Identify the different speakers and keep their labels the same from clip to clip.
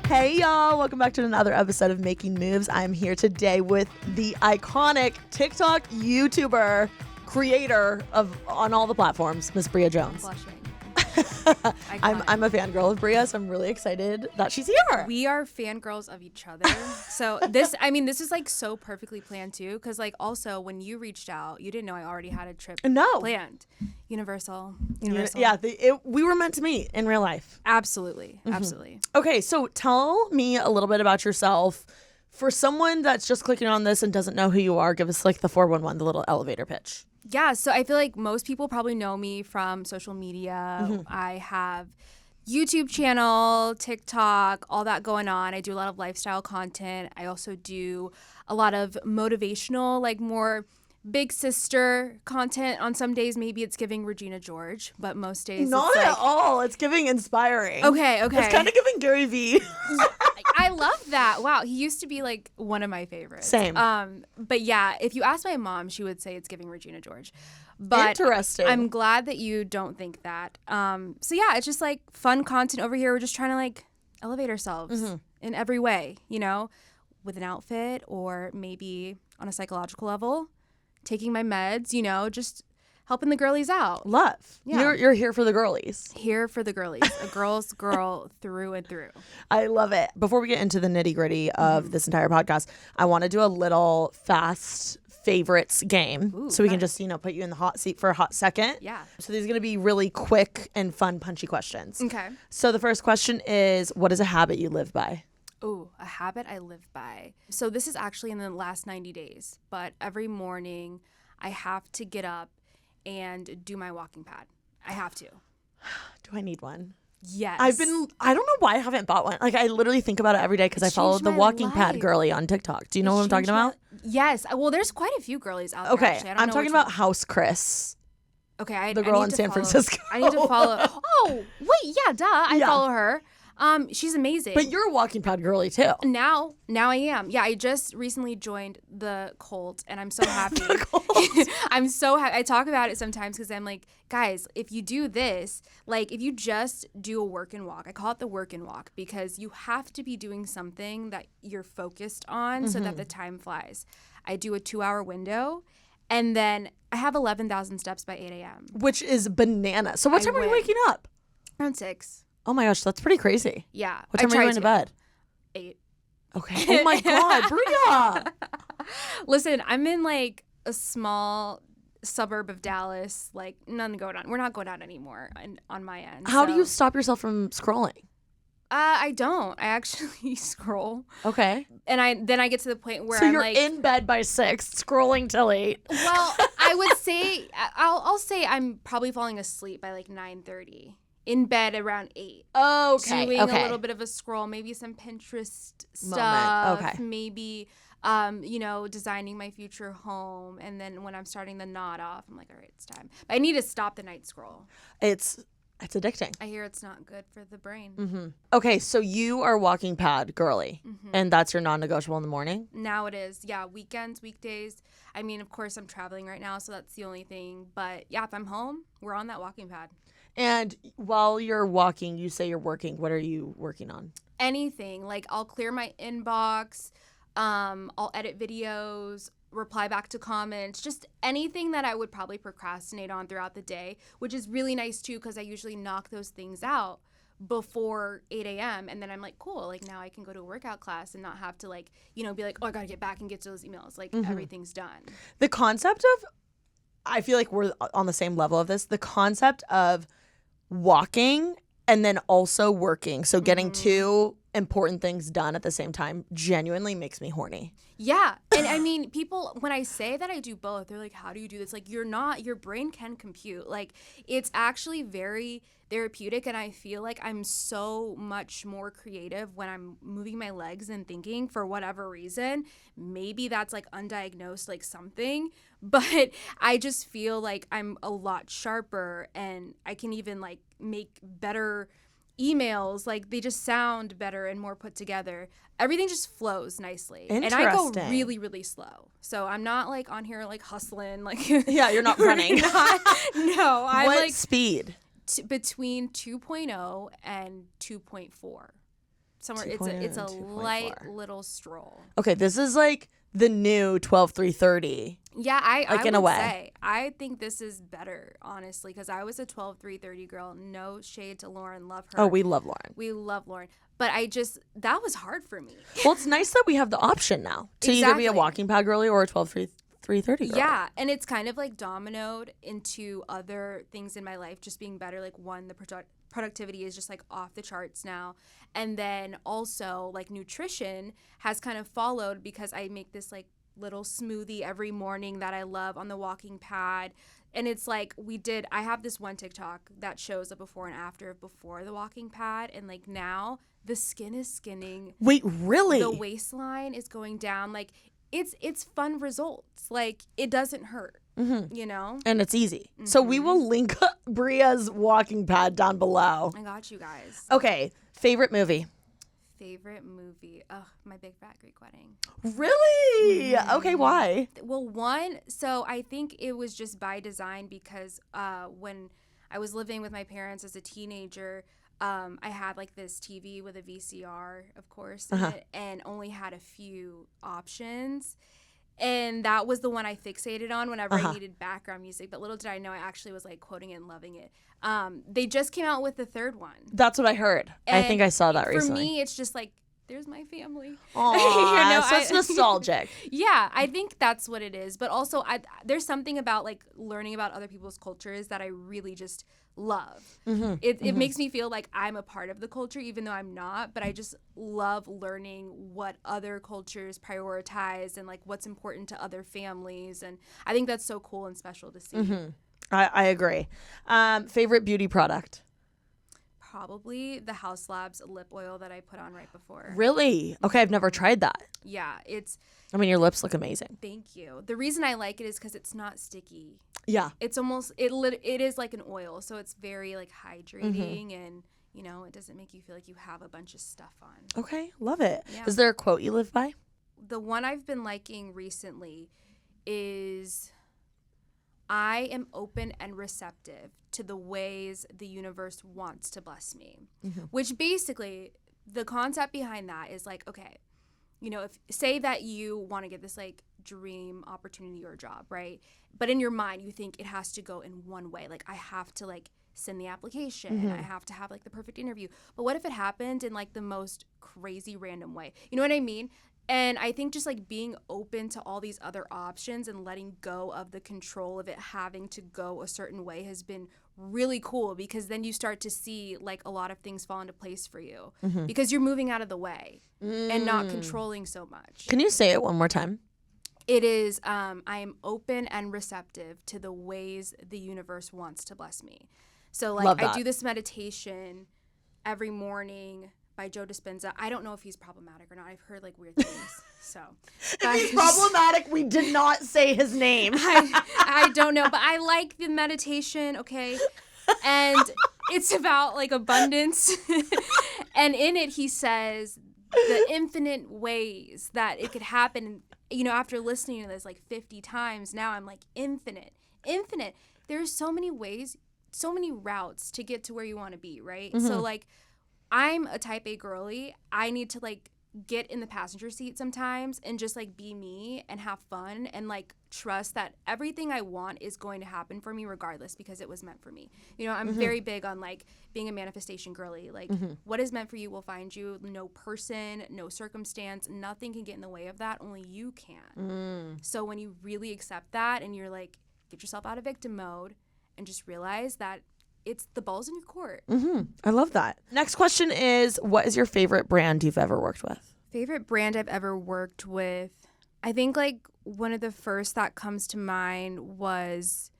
Speaker 1: Hey y'all, welcome back to another episode of Making Moves. I'm here today with the iconic TikTok YouTuber, creator of on all the platforms, Miss Bria Jones.
Speaker 2: Blushing.
Speaker 1: I'm a fangirl of Brias. I'm really excited that she's here.
Speaker 2: We are fangirls of each other. So this is like so perfectly planned too, because like also when you reached out, you didn't know I already had a trip planned. Universal.
Speaker 1: Yeah, we were meant to meet in real life.
Speaker 2: Absolutely. Absolutely.
Speaker 1: Okay, so tell me a little bit about yourself. For someone that's just clicking on this and doesn't know who you are, give us like the 411, the little elevator pitch.
Speaker 2: Yeah, so I feel like most people probably know me from social media. I have YouTube channel, TikTok, all that going on. I do a lot of lifestyle content. I also do a lot of motivational, like more big sister content. On some days, maybe it's giving Regina George, but most days
Speaker 1: Not
Speaker 2: it's
Speaker 1: at
Speaker 2: like,
Speaker 1: all. It's giving inspiring.
Speaker 2: Okay.
Speaker 1: It's kind of giving Gary Vee.
Speaker 2: I love that. Wow, he used to be like one of my favorites.
Speaker 1: Same.
Speaker 2: But yeah, if you ask my mom, she would say it's giving Regina George. But
Speaker 1: Interesting.
Speaker 2: I'm glad that you don't think that. So yeah, it's just like fun content over here. We're just trying to like elevate ourselves in every way, you know, with an outfit or maybe on a psychological level, taking my meds, you know, just helping the girlies out.
Speaker 1: Love.
Speaker 2: Yeah.
Speaker 1: You're here for the girlies.
Speaker 2: Here for the girlies. A girl's girl through and through.
Speaker 1: I love it. Before we get into the nitty gritty of this entire podcast, I want to do a little fast favorites game.
Speaker 2: Ooh,
Speaker 1: so we can
Speaker 2: fun.
Speaker 1: just, put you in the hot seat for a hot second.
Speaker 2: Yeah.
Speaker 1: So these are going to be really quick and fun, punchy questions.
Speaker 2: Okay.
Speaker 1: So the first question is, what is a habit you live by?
Speaker 2: Ooh, a habit I live by. So this is actually in the last 90 days, but every morning I have to get up and do my walking pad. I have to.
Speaker 1: Do I need one?
Speaker 2: Yes.
Speaker 1: I don't know why I haven't bought one. Like, I literally think about it every day because I follow
Speaker 2: changed
Speaker 1: the
Speaker 2: my
Speaker 1: walking pad
Speaker 2: life.
Speaker 1: girly on TikTok. Do you know what I'm talking about?
Speaker 2: Yes. Well, there's quite a few girlies out there.
Speaker 1: Okay,
Speaker 2: Actually. I don't
Speaker 1: I'm
Speaker 2: know
Speaker 1: talking
Speaker 2: which
Speaker 1: about
Speaker 2: one.
Speaker 1: House Chris.
Speaker 2: Okay,
Speaker 1: the girl
Speaker 2: I
Speaker 1: in
Speaker 2: need to
Speaker 1: San
Speaker 2: follow-
Speaker 1: Francisco.
Speaker 2: I need to follow. Oh, wait, yeah, duh. I follow her. She's amazing.
Speaker 1: But you're a walking pad girly too.
Speaker 2: Now I am. Yeah, I just recently joined the cult, and I'm so happy. I'm so happy. I talk about it sometimes because I'm like, guys, if you do this, like if you just do a work and walk, I call it the work and walk because you have to be doing something that you're focused on so that the time flies. I do a 2-hour window, and then I have 11,000 steps by 8 a.m.
Speaker 1: Which is banana. So what time are you waking up?
Speaker 2: Around 6.
Speaker 1: Oh my gosh, that's pretty crazy.
Speaker 2: Yeah.
Speaker 1: What time are you going to bed?
Speaker 2: 8.
Speaker 1: Okay. Oh my God, Bria.
Speaker 2: Listen, I'm in like a small suburb of Dallas. Like none going on. We're not going out anymore on my end.
Speaker 1: How do you stop yourself from scrolling?
Speaker 2: I don't. I actually scroll.
Speaker 1: Okay.
Speaker 2: And then I get to the point where
Speaker 1: So
Speaker 2: I'm
Speaker 1: you're
Speaker 2: like,
Speaker 1: in bed by 6, scrolling till 8.
Speaker 2: well, I would say I'll say I'm probably falling asleep by like 9:30. In bed around 8.
Speaker 1: Okay.
Speaker 2: Doing a little bit of a scroll, maybe some Pinterest stuff.
Speaker 1: Okay.
Speaker 2: Maybe, designing my future home. And then when I'm starting the knot off, I'm like, all right, it's time. But I need to stop the night scroll.
Speaker 1: It's addicting.
Speaker 2: I hear it's not good for the brain.
Speaker 1: Okay, so you are walking pad girly, and that's your non-negotiable in the morning?
Speaker 2: Now it is. Yeah, weekends, weekdays. I mean, of course, I'm traveling right now, so that's the only thing. But yeah, if I'm home, we're on that walking pad.
Speaker 1: And while you're walking, you say you're working. What are you working on?
Speaker 2: Anything. Like I'll clear my inbox. I'll edit videos, reply back to comments, just anything that I would probably procrastinate on throughout the day, which is really nice too because I usually knock those things out before 8 a.m. And then I'm like, cool, like now I can go to a workout class and not have to like, be like, oh, I got to get back and get to those emails. Like everything's done.
Speaker 1: The concept of, I feel like we're on the same level of this, the concept of walking and then also working. So getting two important things done at the same time genuinely makes me horny.
Speaker 2: Yeah. And I mean, people, when I say that I do both, they're like, how do you do this? Like, your brain can compute. Like, it's actually very therapeutic. And I feel like I'm so much more creative when I'm moving my legs and thinking for whatever reason. Maybe that's like undiagnosed, like something. But I just feel like I'm a lot sharper and I can even like make better emails, like they just sound better and more put together. Everything just flows nicely. And I go really, really slow. So I'm not like on here like hustling. Like
Speaker 1: yeah, you're not running.
Speaker 2: No, I'm
Speaker 1: what speed?
Speaker 2: Between 2.0 and 2.4. somewhere. It's a light little stroll.
Speaker 1: Okay, this is like the new 12-3-30.
Speaker 2: Yeah, I
Speaker 1: in
Speaker 2: would
Speaker 1: a way.
Speaker 2: say I think this is better, honestly, because I was a 12-3-30 girl. No shade to Lauren, love her.
Speaker 1: Oh, we love Lauren.
Speaker 2: We love Lauren. But that was hard for me.
Speaker 1: Well, it's nice that we have the option now to either be a walking pad girly or a 12-3-30 girl.
Speaker 2: Yeah, and it's kind of like dominoed into other things in my life just being better. Like, one, the productivity is just like off the charts now. And then also like nutrition has kind of followed because I make this like little smoothie every morning that I love on the walking pad. And it's like I have this one TikTok that shows a before and after of before the walking pad. And like now the skin is skinning.
Speaker 1: Wait, really?
Speaker 2: The waistline is going down. Like it's fun results. Like it doesn't hurt, you know?
Speaker 1: And it's easy. So we will link Bria's walking pad down below.
Speaker 2: I got you guys.
Speaker 1: Okay, favorite movie?
Speaker 2: Favorite movie? Ugh, My Big Fat Greek Wedding.
Speaker 1: Really? Okay, why?
Speaker 2: Well, one, so I think it was just by design because when I was living with my parents as a teenager, I had like this TV with a VCR, of course, in it, and only had a few options. And that was the one I fixated on whenever I needed background music. But little did I know I actually was like quoting it and loving it. They just came out with the third one.
Speaker 1: That's what I heard. And I think I saw that recently.
Speaker 2: For me, it's just like, there's my family.
Speaker 1: Aww, so it's nostalgic.
Speaker 2: Yeah, I think that's what it is. But also, there's something about like learning about other people's cultures that I really just love. It makes me feel like I'm a part of the culture, even though I'm not. But I just love learning what other cultures prioritize and like what's important to other families. And I think that's so cool and special to see.
Speaker 1: I agree. Favorite beauty product?
Speaker 2: Probably the House Labs lip oil that I put on right before.
Speaker 1: Really? Okay, I've never tried that.
Speaker 2: Yeah,
Speaker 1: I mean, your lips look amazing.
Speaker 2: Thank you. The reason I like it is because it's not sticky.
Speaker 1: Yeah.
Speaker 2: It's almost, it is like an oil, so it's very like hydrating and, you know, it doesn't make you feel like you have a bunch of stuff on.
Speaker 1: Okay, love it.
Speaker 2: Yeah.
Speaker 1: Is there a quote you live by?
Speaker 2: The one I've been liking recently is, I am open and receptive to the ways the universe wants to bless me. Which basically, the concept behind that is like, okay, you know, if say that you want to get this like dream opportunity or job, right? But in your mind, you think it has to go in one way. Like, I have to like send the application. I have to have like the perfect interview. But what if it happened in like the most crazy random way? You know what I mean? And I think just like being open to all these other options and letting go of the control of it having to go a certain way has been really cool, because then you start to see like a lot of things fall into place for you because you're moving out of the way and not controlling so much.
Speaker 1: Can you say it one more time?
Speaker 2: It is, I am open and receptive to the ways the universe wants to bless me. So like I do this meditation every morning by Joe Dispenza. I don't know if he's problematic or not. I've heard like weird things. So
Speaker 1: if he's problematic, we did not say his name.
Speaker 2: I don't know, but I like the meditation, okay? And it's about like abundance. And in it he says the infinite ways that it could happen. You know, after listening to this like 50 times, now I'm like infinite. There's so many ways, so many routes to get to where you want to be, right? So like, I'm a type A girly. I need to like get in the passenger seat sometimes and just like be me and have fun and like trust that everything I want is going to happen for me regardless, because it was meant for me. You know, I'm very big on like being a manifestation girly. Like what is meant for you will find you. No person, no circumstance, nothing can get in the way of that. Only you can. So when you really accept that and you're like, get yourself out of victim mode and just realize that it's the ball's in your court.
Speaker 1: I love that. Next question is, what is your favorite brand you've ever worked with?
Speaker 2: Favorite brand I've ever worked with? I think like one of the first that comes to mind was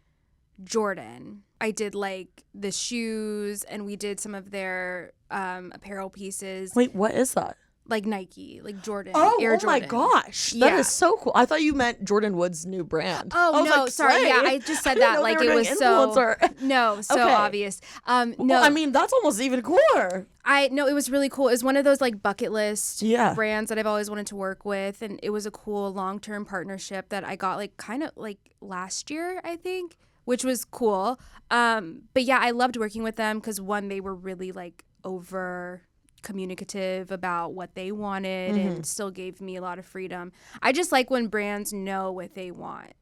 Speaker 2: Jordan. I did like the shoes and we did some of their apparel pieces.
Speaker 1: Wait, what is that?
Speaker 2: Like Nike, like Jordan.
Speaker 1: Air
Speaker 2: Jordan.
Speaker 1: My gosh. That is so cool. I thought you meant Jordan Wood's new brand.
Speaker 2: Oh, no,
Speaker 1: like,
Speaker 2: sorry. Yeah, I just said that like it was
Speaker 1: influencer.
Speaker 2: so obvious. No.
Speaker 1: Well, I mean, that's almost even cooler.
Speaker 2: It was really cool. It was one of those like bucket list brands that I've always wanted to work with. And it was a cool long-term partnership that I got like kind of like last year, I think, which was cool. But yeah, I loved working with them because one, they were really like over communicative about what they wanted and still gave me a lot of freedom. I just like when brands know what they want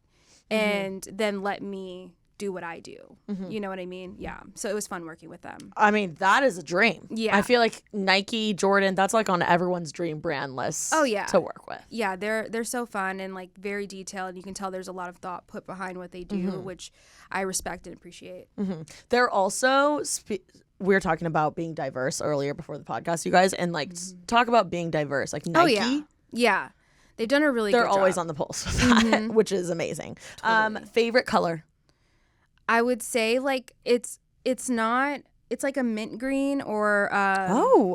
Speaker 2: and then let me do what I do. You know what I mean? Yeah. So it was fun working with them.
Speaker 1: I mean, that is a dream.
Speaker 2: Yeah.
Speaker 1: I feel like Nike, Jordan, that's like on everyone's dream brand list to work with.
Speaker 2: Yeah, they're so fun and like very detailed. You can tell there's a lot of thought put behind what they do, which I respect and appreciate.
Speaker 1: They're also, we were talking about being diverse earlier before the podcast, you guys, and like talk about being diverse. Like Nike.
Speaker 2: Oh, yeah. They've done a really good job.
Speaker 1: They're always on the pulse with that, which is amazing.
Speaker 2: Totally.
Speaker 1: Favorite color?
Speaker 2: I would say like it's like a mint green or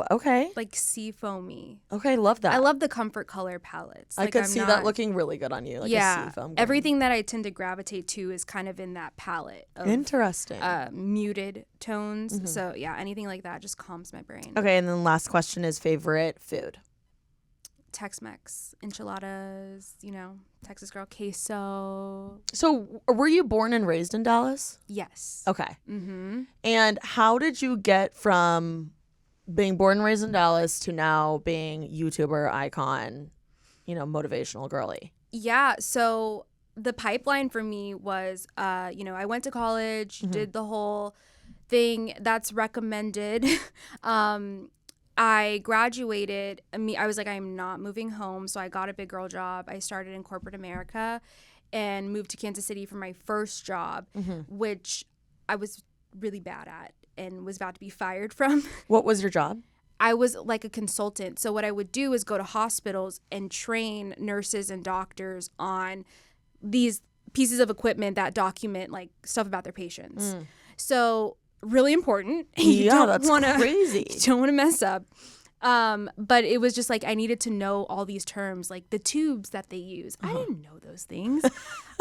Speaker 1: okay.
Speaker 2: like sea foamy.
Speaker 1: Okay, love that.
Speaker 2: I love the comfort color palettes.
Speaker 1: I could see that looking really good on you. Like a sea foam green.
Speaker 2: Everything that I tend to gravitate to is kind of in that palette of
Speaker 1: interesting
Speaker 2: muted tones. So yeah, anything like that just calms my brain.
Speaker 1: Okay, and then last question is favorite food.
Speaker 2: Tex-Mex, enchiladas, Texas girl, queso.
Speaker 1: So were you born and raised in Dallas?
Speaker 2: Yes.
Speaker 1: Okay. And how did you get from being born and raised in Dallas to now being YouTuber icon, motivational girly?
Speaker 2: Yeah. So the pipeline for me was, I went to college, did the whole thing that's recommended. I graduated. I was like, I am not moving home. So I got a big girl job. I started in corporate America and moved to Kansas City for my first job, which I was really bad at and was about to be fired from.
Speaker 1: What was your job?
Speaker 2: I was like a consultant. So what I would do is go to hospitals and train nurses and doctors on these pieces of equipment that document like stuff about their patients. So really important.
Speaker 1: That's crazy.
Speaker 2: You don't want to mess up. But it was just like I needed to know all these terms, like the tubes that they use. I didn't know those things.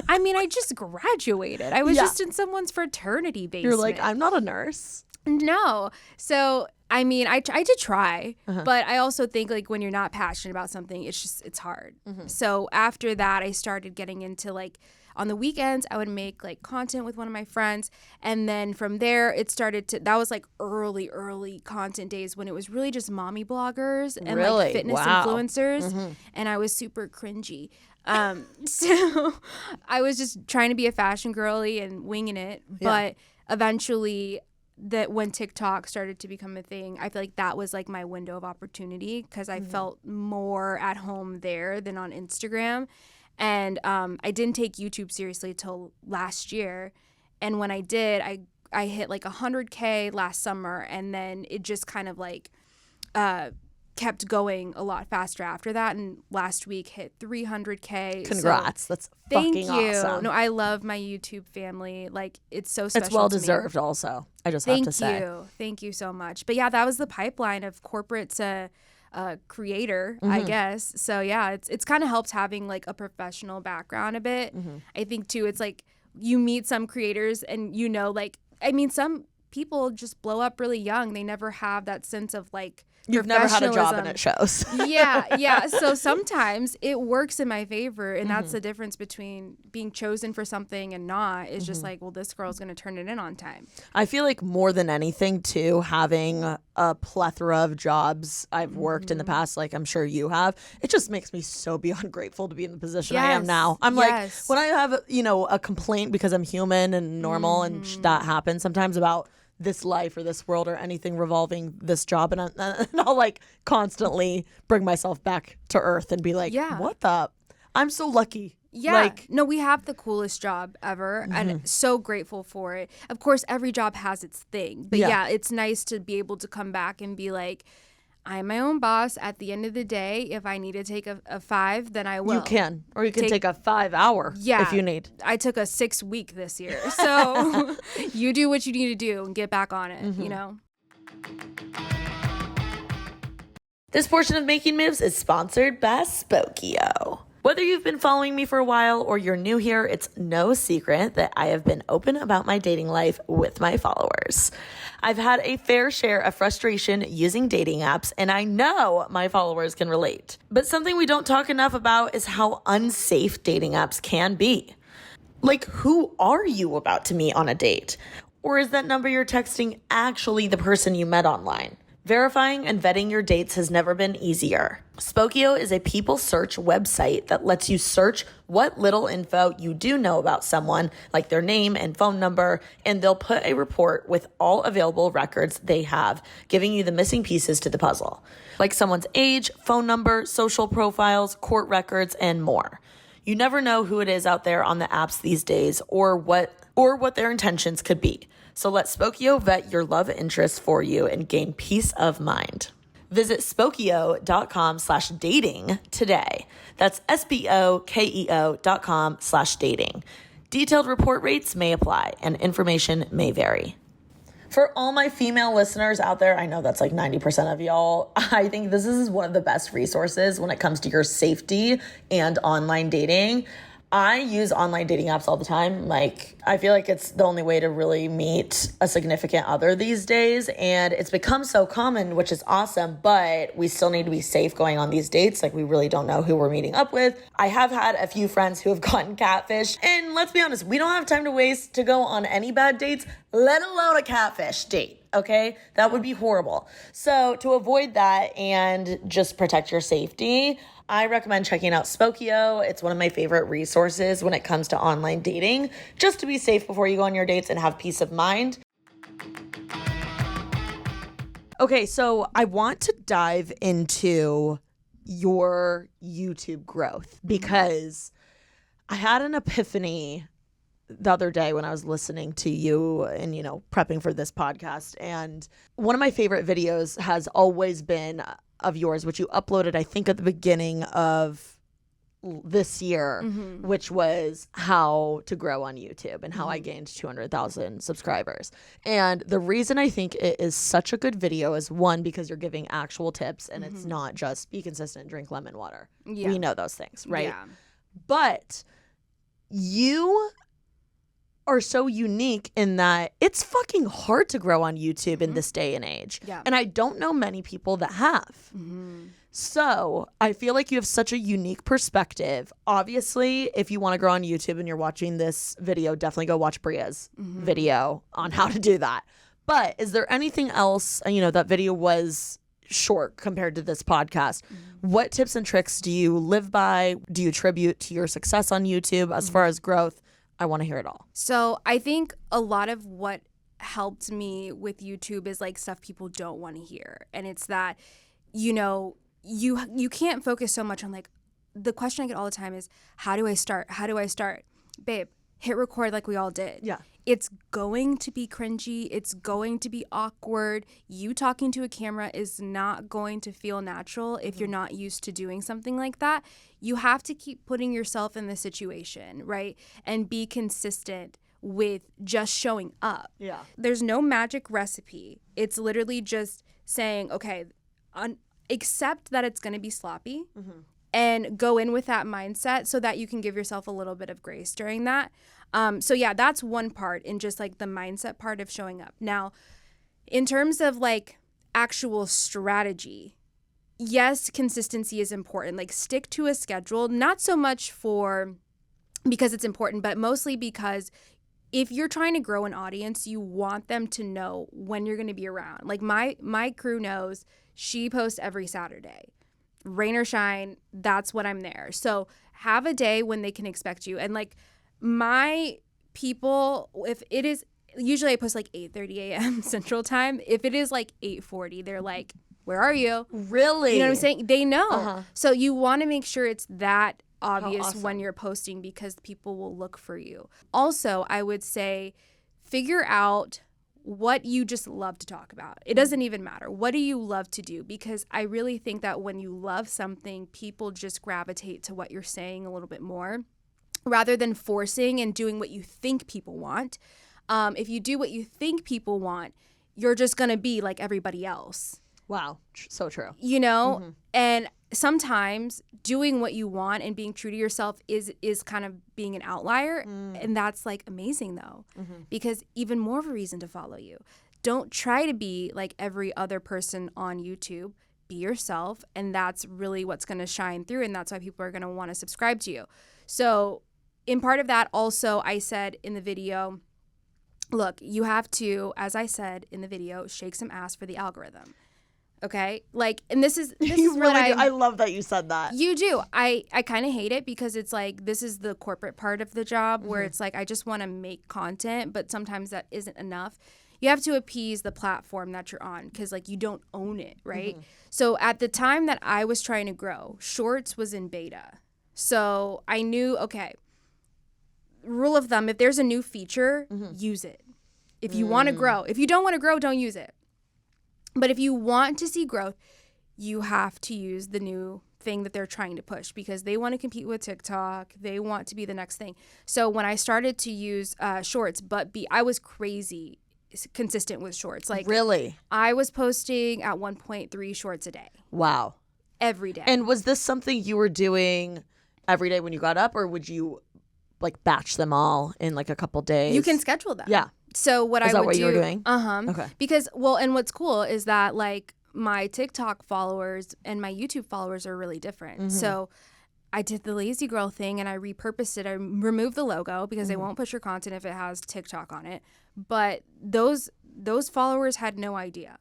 Speaker 2: I mean, I just graduated. I was just in someone's fraternity basement.
Speaker 1: You're like, I'm not a nurse.
Speaker 2: No. So, I mean, I did try, but I also think like when you're not passionate about something, it's hard. So after that, I started getting into like, on the weekends, I would make like content with one of my friends. And then from there, it started to, that was like early content days when it was really just mommy bloggers and like fitness influencers. And I was super cringy. So I was just trying to be a fashion girly and winging it. But eventually, that when TikTok started to become a thing, I feel like that was like my window of opportunity because I felt more at home there than on Instagram. And I didn't take YouTube seriously till last year. And when I did, I hit like 100K last summer. And then it just kind of like kept going a lot faster after that. And last week hit 300K.
Speaker 1: Congrats. So, that's fucking awesome.
Speaker 2: No, I love my YouTube family. Like, it's so special.
Speaker 1: It's well deserved also. I just have to say.
Speaker 2: Thank you so much. But yeah, that was the pipeline of corporate to creator, I guess. So yeah, it's kind of helped having like a professional background a bit. I think too, it's like you meet some creators and like, I mean, some people just blow up really young. They never have that sense of like
Speaker 1: You've never had a job and it shows.
Speaker 2: Yeah. So sometimes it works in my favor. And that's the difference between being chosen for something and not. Is just like, well, this girl's going to turn it in on time.
Speaker 1: I feel like more than anything, too, having a plethora of jobs I've worked in the past, like I'm sure you have, it just makes me so beyond grateful to be in the position I am now. I'm like, when I have, a complaint because I'm human and normal and that happens sometimes about this life or this world or anything revolving this job, and I'll like constantly bring myself back to earth and be like, I'm so lucky.
Speaker 2: Yeah. No, we have the coolest job ever and so grateful for it. Of course, every job has its thing, but yeah, it's nice to be able to come back and be like, I'm my own boss. At the end of the day, if I need to take a 5, then I will.
Speaker 1: You can. Or you can take a 5-hour if you need.
Speaker 2: I took a 6-week this year. So you do what you need to do and get back on it,
Speaker 1: This portion of Making Moves is sponsored by Spokio. Whether you've been following me for a while or you're new here, it's no secret that I have been open about my dating life with my followers. I've had a fair share of frustration using dating apps, and I know my followers can relate. But something we don't talk enough about is how unsafe dating apps can be. Like, who are you about to meet on a date? Or is that number you're texting actually the person you met online? Verifying and vetting your dates has never been easier. Spokeo is a people search website that lets you search what little info you do know about someone, like their name and phone number, and they'll put a report with all available records they have, giving you the missing pieces to the puzzle, like someone's age, phone number, social profiles, court records, and more. You never know who it is out there on the apps these days or what their intentions could be. So let Spokeo vet your love interest for you and gain peace of mind. Visit Spokeo.com/dating today. That's SPOKEO.com/dating. Detailed report rates may apply and information may vary. For all my female listeners out there, I know that's like 90% of y'all. I think this is one of the best resources when it comes to your safety and online dating. I use online dating apps all the time. Like, I feel like it's the only way to really meet a significant other these days. And it's become so common, which is awesome, but we still need to be safe going on these dates. Like, we really don't know who we're meeting up with. I have had a few friends who have gotten catfished. And let's be honest, we don't have time to waste to go on any bad dates, let alone a catfish date. Okay, that would be horrible. So to avoid that and just protect your safety, I recommend checking out Spokeo. It's one of my favorite resources when it comes to online dating, just to be safe before you go on your dates and have peace of mind. Okay, so I want to dive into your YouTube growth because I had an epiphany the other day when I was listening to you and, prepping for this podcast. And one of my favorite videos has always been of yours, which you uploaded, I think, at the beginning of this year, which was how to grow on YouTube and how I gained 200,000 subscribers. And the reason I think it is such a good video is, one, because you're giving actual tips and it's not just be consistent, drink lemon water. Yeah. We know those things, right? Yeah. But you are so unique in that it's fucking hard to grow on YouTube in this day and age. Yeah. And I don't know many people that have. So I feel like you have such a unique perspective. Obviously, if you want to grow on YouTube and you're watching this video, definitely go watch Bria's video on how to do that. But is there anything else, that video was short compared to this podcast. What tips and tricks do you live by? Do you attribute to your success on YouTube as far as growth? I want to hear it all.
Speaker 2: So I think a lot of what helped me with YouTube is like stuff people don't want to hear. And it's that, you can't focus so much on like, the question I get all the time is, how do I start? How do I start? Babe, hit record like we all did. Yeah. It's going to be cringy. It's going to be awkward. You talking to a camera is not going to feel natural if you're not used to doing something like that. You have to keep putting yourself in the situation, right? And be consistent with just showing up. Yeah. There's no magic recipe. It's literally just saying, okay, accept that it's going to be sloppy and go in with that mindset so that you can give yourself a little bit of grace during that. So yeah, that's one part in just like the mindset part of showing up. Now, in terms of like actual strategy, yes, consistency is important. Like stick to a schedule, not so much because it's important, but mostly because if you're trying to grow an audience, you want them to know when you're going to be around. Like my crew knows she posts every Saturday. Rain or shine, that's when I'm there. So have a day when they can expect you. And like my people, if it is, usually I post like 8:30 a.m. Central Time. If it is like 8:40, they're like, where are you? Really? You know what I'm saying? They know. So you want to make sure it's that obvious when you're posting because people will look for you. Also, I would say figure out what you just love to talk about. It doesn't even matter. What do you love to do? Because I really think that when you love something, people just gravitate to what you're saying a little bit more rather than forcing and doing what you think people want. If you do what you think people want, you're just going to be like everybody else.
Speaker 1: Wow. So true.
Speaker 2: And sometimes doing what you want and being true to yourself is kind of being an outlier. And that's like amazing though, because even more of a reason to follow you. Don't try to be like every other person on YouTube. Be yourself. And that's really what's going to shine through. And that's why people are going to want to subscribe to you. So in part of that also, I said in the video, look, you have to, as I said in the video, shake some ass for the algorithm. Okay, like, and this is
Speaker 1: You
Speaker 2: what
Speaker 1: really do. I love that you said that.
Speaker 2: You do. I kind of hate it because it's like this is the corporate part of the job where it's like I just want to make content, but sometimes that isn't enough. You have to appease the platform that you're on because like you don't own it, right? So at the time that I was trying to grow, Shorts was in beta. So I knew, okay, rule of thumb, if there's a new feature, use it. If you want to grow. If you don't want to grow, don't use it. But if you want to see growth, you have to use the new thing that they're trying to push because they want to compete with TikTok. They want to be the next thing. So when I started to use Shorts, I was crazy consistent with Shorts. Like,
Speaker 1: really?
Speaker 2: I was posting at 1.3 shorts a day.
Speaker 1: Wow.
Speaker 2: Every day.
Speaker 1: And was this something you were doing every day when you got up, or would you like batch them all in like a couple days?
Speaker 2: You can schedule them.
Speaker 1: Yeah.
Speaker 2: So what
Speaker 1: Is
Speaker 2: I
Speaker 1: that
Speaker 2: would
Speaker 1: what
Speaker 2: do,
Speaker 1: you were doing?
Speaker 2: Okay. Because and what's cool is that like my TikTok followers and my YouTube followers are really different. So I did the lazy girl thing and I repurposed it. I removed the logo because they won't push your content if it has TikTok on it. But those followers had no idea.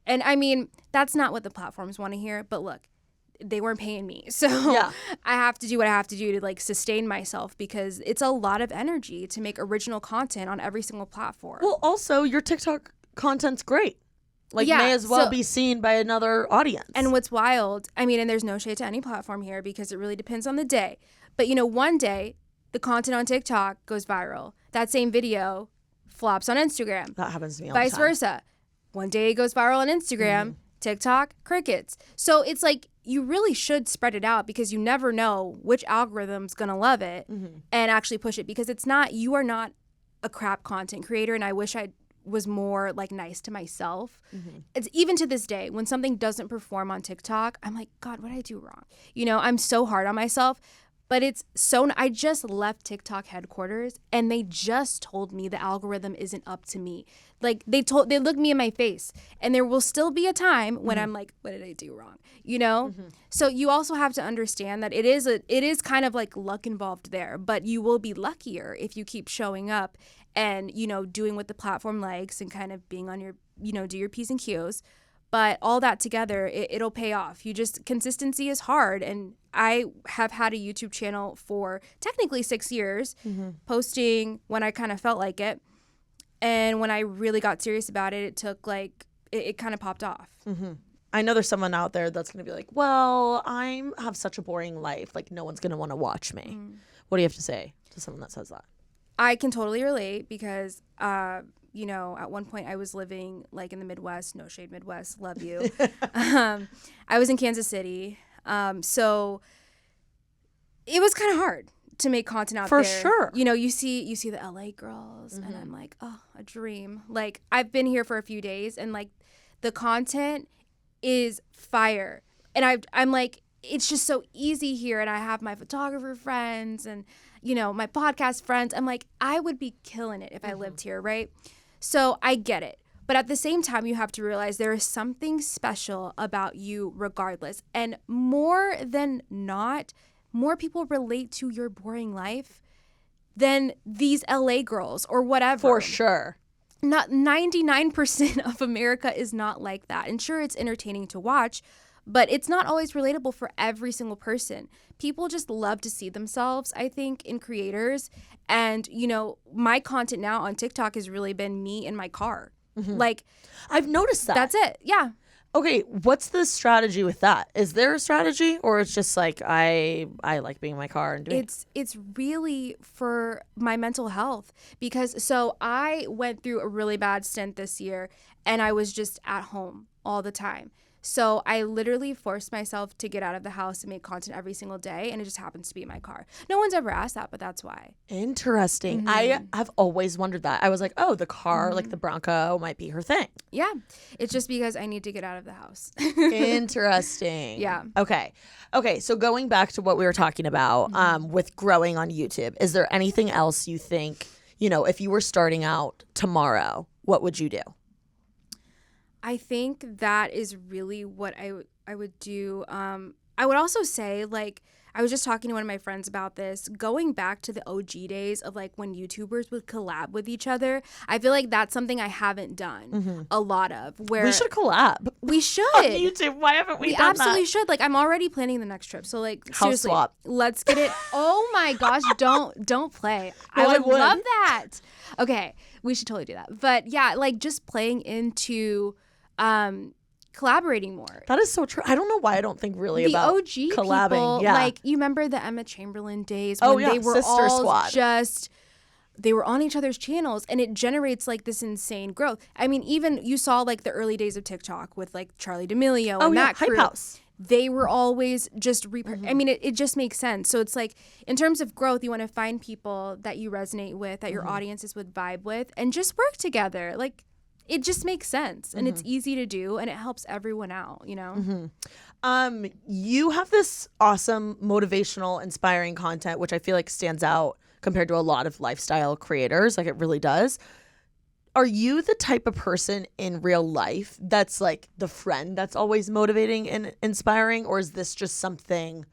Speaker 2: And I mean, that's not what the platforms want to hear. But look, they weren't paying me. So I have to do what I have to do to like sustain myself because it's a lot of energy to make original content on every single platform.
Speaker 1: Well, also your TikTok content's great. Like may as well be seen by another audience.
Speaker 2: And what's wild, I mean, and there's no shade to any platform here because it really depends on the day. But you know, one day the content on TikTok goes viral. That same video flops on Instagram.
Speaker 1: That happens to me all the time.
Speaker 2: Vice versa. One day it goes viral on Instagram, TikTok, crickets. So it's like you really should spread it out because you never know which algorithm's going to love it and actually push it because you are not a crap content creator. And I wish I was more like nice to myself. It's even to this day when something doesn't perform on TikTok, I'm like, God, what did I do wrong? You know, I'm so hard on myself. But I just left TikTok headquarters and they just told me the algorithm isn't up to me. Like they looked me in my face and there will still be a time when I'm like, what did I do wrong? You know? So you also have to understand that it is kind of like luck involved there, but you will be luckier if you keep showing up and, you know, doing what the platform likes and kind of being on your, you know, do your P's and Q's. But all that together, it'll pay off. Consistency is hard. And I have had a YouTube channel for technically 6 years, posting when I kind of felt like it. And when I really got serious about it, it took it kind of popped off.
Speaker 1: I know there's someone out there that's going to be like, well, I have such a boring life. Like no one's going to want to watch me. What do you have to say to someone that says that?
Speaker 2: I can totally relate because, you know, at one point I was living like in the Midwest, no shade Midwest, love you. I was in Kansas City. So it was kind of hard to make content out there.
Speaker 1: For sure.
Speaker 2: You know, you see the LA girls and I'm like, oh, a dream. Like I've been here for a few days and like the content is fire. And I'm like, it's just so easy here. And I have my photographer friends and, you know, my podcast friends. I'm like, I would be killing it if I lived here, right? So I get it. But at the same time, you have to realize there is something special about you regardless. And more than not, more people relate to your boring life than these LA girls or whatever.
Speaker 1: For sure.
Speaker 2: Not 99% of America is not like that. And sure, it's entertaining to watch, but it's not always relatable for every single person. People just love to see themselves, I think, in creators. And, you know, my content now on TikTok has really been me in my car. Like,
Speaker 1: I've noticed that.
Speaker 2: That's it. Yeah.
Speaker 1: Okay, what's the strategy with that? Is there a strategy, or it's just like I like being in my car and doing
Speaker 2: It's really for my mental health because so I went through a really bad stint this year and I was just at home all the time. So I literally forced myself to get out of the house and make content every single day, and it just happens to be in my car. No one's ever asked that, but that's why.
Speaker 1: Interesting. I have always wondered that. I was like, oh, the car, like the Bronco might be her thing.
Speaker 2: Yeah. It's just because I need to get out of the house.
Speaker 1: Interesting.
Speaker 2: Yeah.
Speaker 1: Okay. So going back to what we were talking about with growing on YouTube, is there anything else you think, you know, if you were starting out tomorrow, what would you do?
Speaker 2: I think that is really what I would do. I would also say, like, I was just talking to one of my friends about this. Going back to the OG days of like when YouTubers would collab with each other, I feel like that's something I haven't done a lot of. Where
Speaker 1: we should collab.
Speaker 2: We should.
Speaker 1: On YouTube. Why haven't we done that?
Speaker 2: We absolutely should. Like, I'm already planning the next trip. So like,
Speaker 1: House
Speaker 2: seriously,
Speaker 1: swap.
Speaker 2: let's get it. Oh my gosh, don't play.
Speaker 1: No,
Speaker 2: I would love that. Okay, we should totally do that. But yeah, like just playing into collaborating more.
Speaker 1: That is so true. I don't know why I don't think really
Speaker 2: the
Speaker 1: about
Speaker 2: OG
Speaker 1: collabing.
Speaker 2: People,
Speaker 1: Yeah.
Speaker 2: like you remember the Emma Chamberlain days when they were
Speaker 1: Sister
Speaker 2: all
Speaker 1: Squad.
Speaker 2: just they were on each other's channels, and it generates like this insane growth. I mean, even you saw like the early days of TikTok with like Charli D'Amelio and that
Speaker 1: Hype
Speaker 2: crew.
Speaker 1: House.
Speaker 2: They were always just I mean, it just makes sense. So it's like in terms of growth, you want to find people that you resonate with, that your audiences would vibe with, and just work together. Like it just makes sense, and it's easy to do, and it helps everyone out, you know?
Speaker 1: You have this awesome, motivational, inspiring content, which I feel like stands out compared to a lot of lifestyle creators. Like it really does. Are you the type of person in real life that's like the friend that's always motivating and inspiring? Or is this just something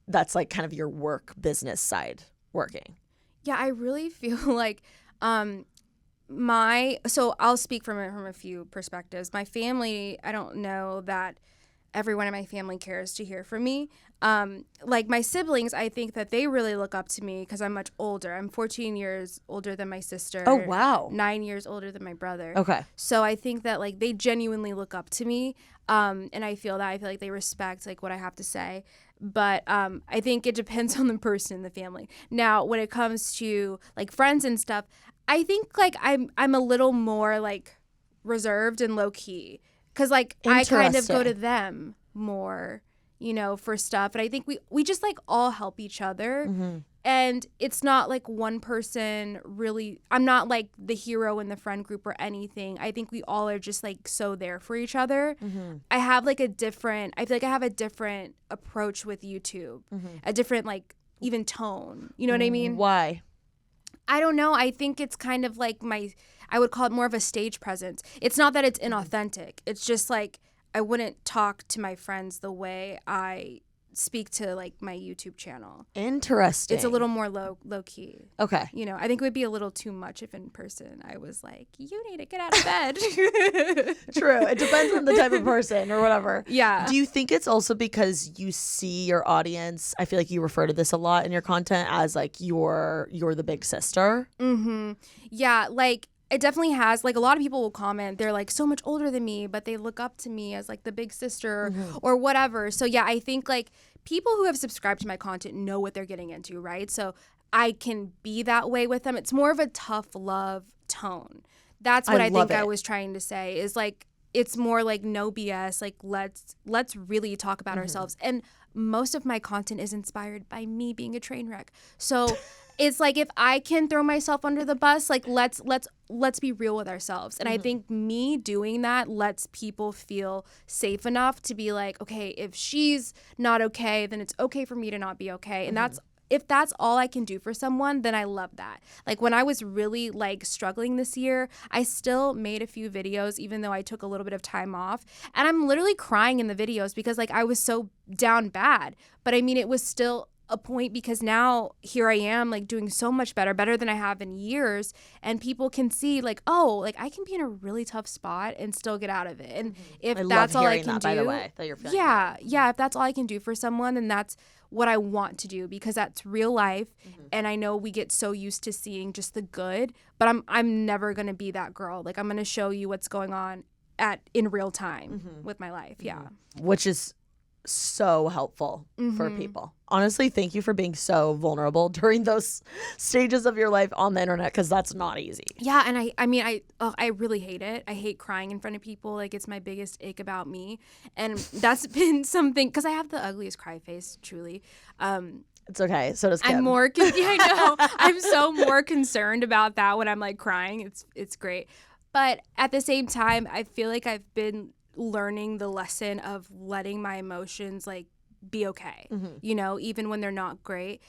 Speaker 1: that's like kind of your work business side working?
Speaker 2: Yeah, I really feel like so I'll speak from a few perspectives. My family, I don't know that everyone in my family cares to hear from me. Like my siblings, I think that they really look up to me because I'm much older. I'm 14 years older than my sister.
Speaker 1: Oh, wow.
Speaker 2: 9 years older than my brother.
Speaker 1: Okay.
Speaker 2: So I think that like they genuinely look up to me. And I feel like they respect like what I have to say. But I think it depends on the person in the family. Now, when it comes to like friends and stuff, I think like I'm a little more like reserved and low key. Because, like, I kind of go to them more, you know, for stuff. And I think we just, like, all help each other. And it's not, like, one person really – I'm not, like, the hero in the friend group or anything. I think we all are just, like, so there for each other. I have, like, I feel like I have a different approach with YouTube. A different, like, even tone. You know what I mean?
Speaker 1: Why?
Speaker 2: I don't know. I think it's kind of like I would call it more of a stage presence. It's not that it's inauthentic. It's just like I wouldn't talk to my friends the way I speak to like my YouTube channel.
Speaker 1: Interesting.
Speaker 2: It's a little more low key.
Speaker 1: Okay.
Speaker 2: You know, I think it would be a little too much if in person I was like, you need to get out of bed.
Speaker 1: True. It depends on the type of person or whatever.
Speaker 2: Yeah.
Speaker 1: Do you think it's also because you see your audience? I feel like you refer to this a lot in your content as like you're the big sister.
Speaker 2: Yeah, like it definitely has. Like a lot of people will comment, they're like so much older than me, but they look up to me as like the big sister or whatever. So yeah, I think like people who have subscribed to my content know what they're getting into, right? So I can be that way with them. It's more of a tough love tone. That's what I think I was trying to say is like it's more like no BS. Like let's really talk about ourselves. And most of my content is inspired by me being a train wreck. So it's like if I can throw myself under the bus, like let's be real with ourselves. And I think me doing that lets people feel safe enough to be like, okay, if she's not okay, then it's okay for me to not be okay. And if that's all I can do for someone, then I love that. Like when I was really like struggling this year, I still made a few videos, even though I took a little bit of time off. And I'm literally crying in the videos because like I was so down bad. But I mean, it was still a point because now here I am like doing so much better than I have in years, and people can see like, oh, like I can be in a really tough spot and still get out of it. And if that's all I can do,
Speaker 1: by the way, that you're feeling
Speaker 2: yeah, if that's all I can do for someone, then that's what I want to do because that's real life. And I know we get so used to seeing just the good, but I'm never gonna be that girl. Like I'm gonna show you what's going on in real time with my life. Yeah,
Speaker 1: which is so helpful for people. Honestly, thank you for being so vulnerable during those stages of your life on the internet because that's not easy.
Speaker 2: Yeah, and I really hate it. I hate crying in front of people. Like it's my biggest ick about me, and that's been something because I have the ugliest cry face. Truly,
Speaker 1: it's okay. So does Kim.
Speaker 2: I know. I'm so more concerned about that when I'm like crying. It's great, but at the same time, I feel like I've been learning the lesson of letting my emotions like be okay, you know, even when they're not great,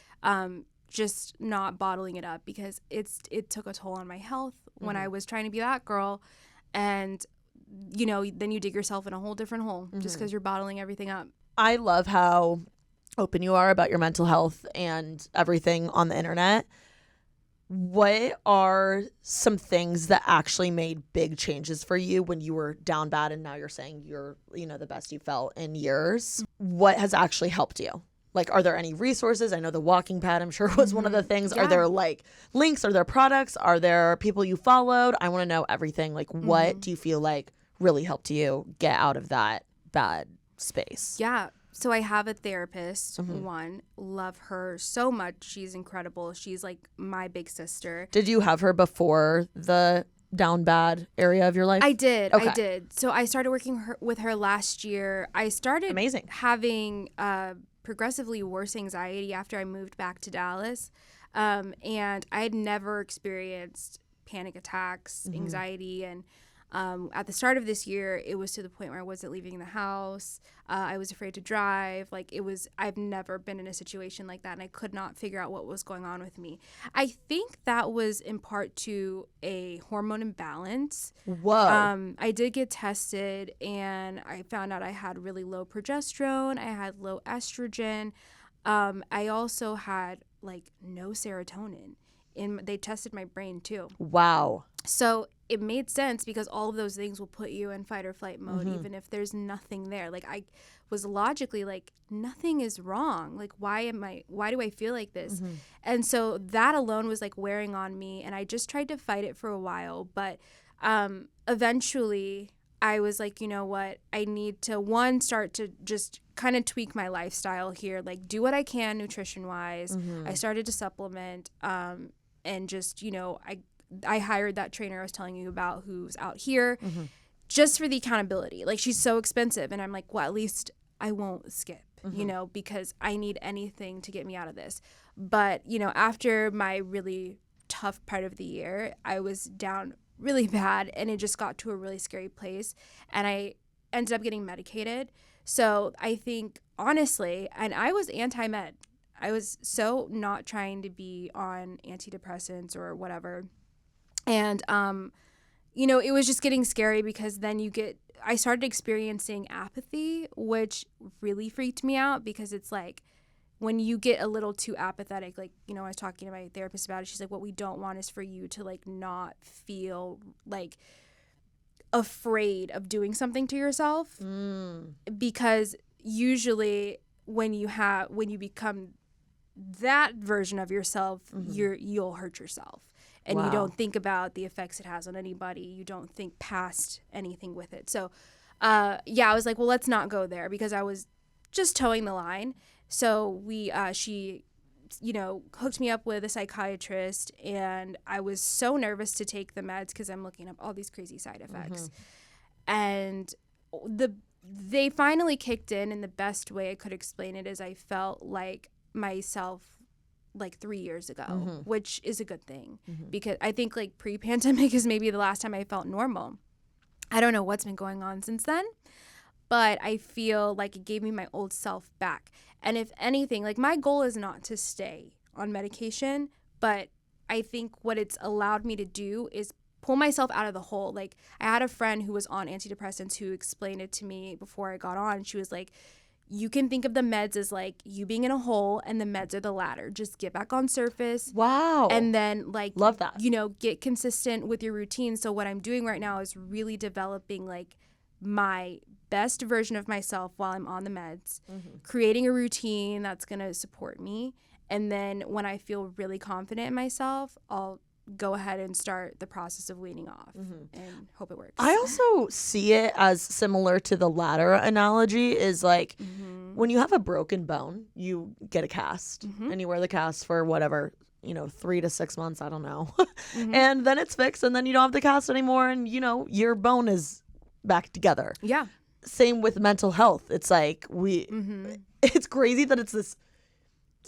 Speaker 2: just not bottling it up because it took a toll on my health when I was trying to be that girl, and you know, then you dig yourself in a whole different hole just because you're bottling everything up.
Speaker 1: I love how open you are about your mental health and everything on the internet, what are some things that actually made big changes for you when you were down bad and now you're saying you're, the best you felt in years? What has actually helped you? Like, are there any resources? I know the walking pad, I'm sure, was one of the things.
Speaker 2: Yeah.
Speaker 1: Are there like links? Are there products? Are there people you followed? I want to know everything. Like, what do you feel like really helped you get out of that bad space?
Speaker 2: Yeah. So I have a therapist, one, love her so much. She's incredible. She's like my big sister.
Speaker 1: Did you have her before the down bad area of your life?
Speaker 2: I did.
Speaker 1: Okay.
Speaker 2: I did. So I started working with her last year. I started having progressively worse anxiety after I moved back to Dallas. And I had never experienced panic attacks, anxiety, and at the start of this year, it was to the point where I wasn't leaving the house. I was afraid to drive. I've never been in a situation like that, and I could not figure out what was going on with me. I think that was in part to a hormone imbalance.
Speaker 1: Whoa.
Speaker 2: I did get tested, and I found out I had really low progesterone. I had low estrogen. I also had no serotonin. They tested my brain too.
Speaker 1: Wow.
Speaker 2: So it made sense because all of those things will put you in fight or flight mode, even if there's nothing there. I was logically nothing is wrong. Why do I feel like this? And so that alone was wearing on me. And I just tried to fight it for a while. But eventually I was like, you know what? I need to, start to just kind of tweak my lifestyle here. Do what I can nutrition wise. I started to supplement and just, I hired that trainer I was telling you about who's out here just for the accountability. She's so expensive. And I'm like, well, at least I won't skip, because I need anything to get me out of this. But, after my really tough part of the year, I was down really bad and it just got to a really scary place. And I ended up getting medicated. So I think, honestly, and I was anti-med. I was so not trying to be on antidepressants or whatever. And, it was just getting scary because then I started experiencing apathy, which really freaked me out because it's when you get a little too apathetic, I was talking to my therapist about it. She's like, what we don't want is for you to not feel afraid of doing something to yourself. Because usually when you become that version of yourself, you'll hurt yourself. And you don't think about the effects it has on anybody. You don't think past anything with it. So, I was like, well, let's not go there because I was just towing the line. So she, hooked me up with a psychiatrist, and I was so nervous to take the meds because I'm looking up all these crazy side effects. And they finally kicked in, and the best way I could explain it is I felt like myself 3 years ago, which is a good thing because I think pre-pandemic is maybe the last time I felt normal. I don't know what's been going on since then, but I feel like it gave me my old self back. And if anything, my goal is not to stay on medication, but I think what it's allowed me to do is pull myself out of the hole. I had a friend who was on antidepressants who explained it to me before I got on. She was like, you can think of the meds as you being in a hole and the meds are the ladder. Just get back on surface.
Speaker 1: Wow.
Speaker 2: And then
Speaker 1: love that.
Speaker 2: Get consistent with your routine. So what I'm doing right now is really developing my best version of myself while I'm on the meds, creating a routine that's going to support me. And then when I feel really confident in myself, I'll go ahead and start the process of weaning off and hope it works.
Speaker 1: I also see it as similar to the ladder analogy is when you have a broken bone, you get a cast and you wear the cast for whatever, 3 to 6 months, I don't know. And then it's fixed and then you don't have the cast anymore and, your bone is back together.
Speaker 2: Yeah.
Speaker 1: Same with mental health. It's it's crazy that it's this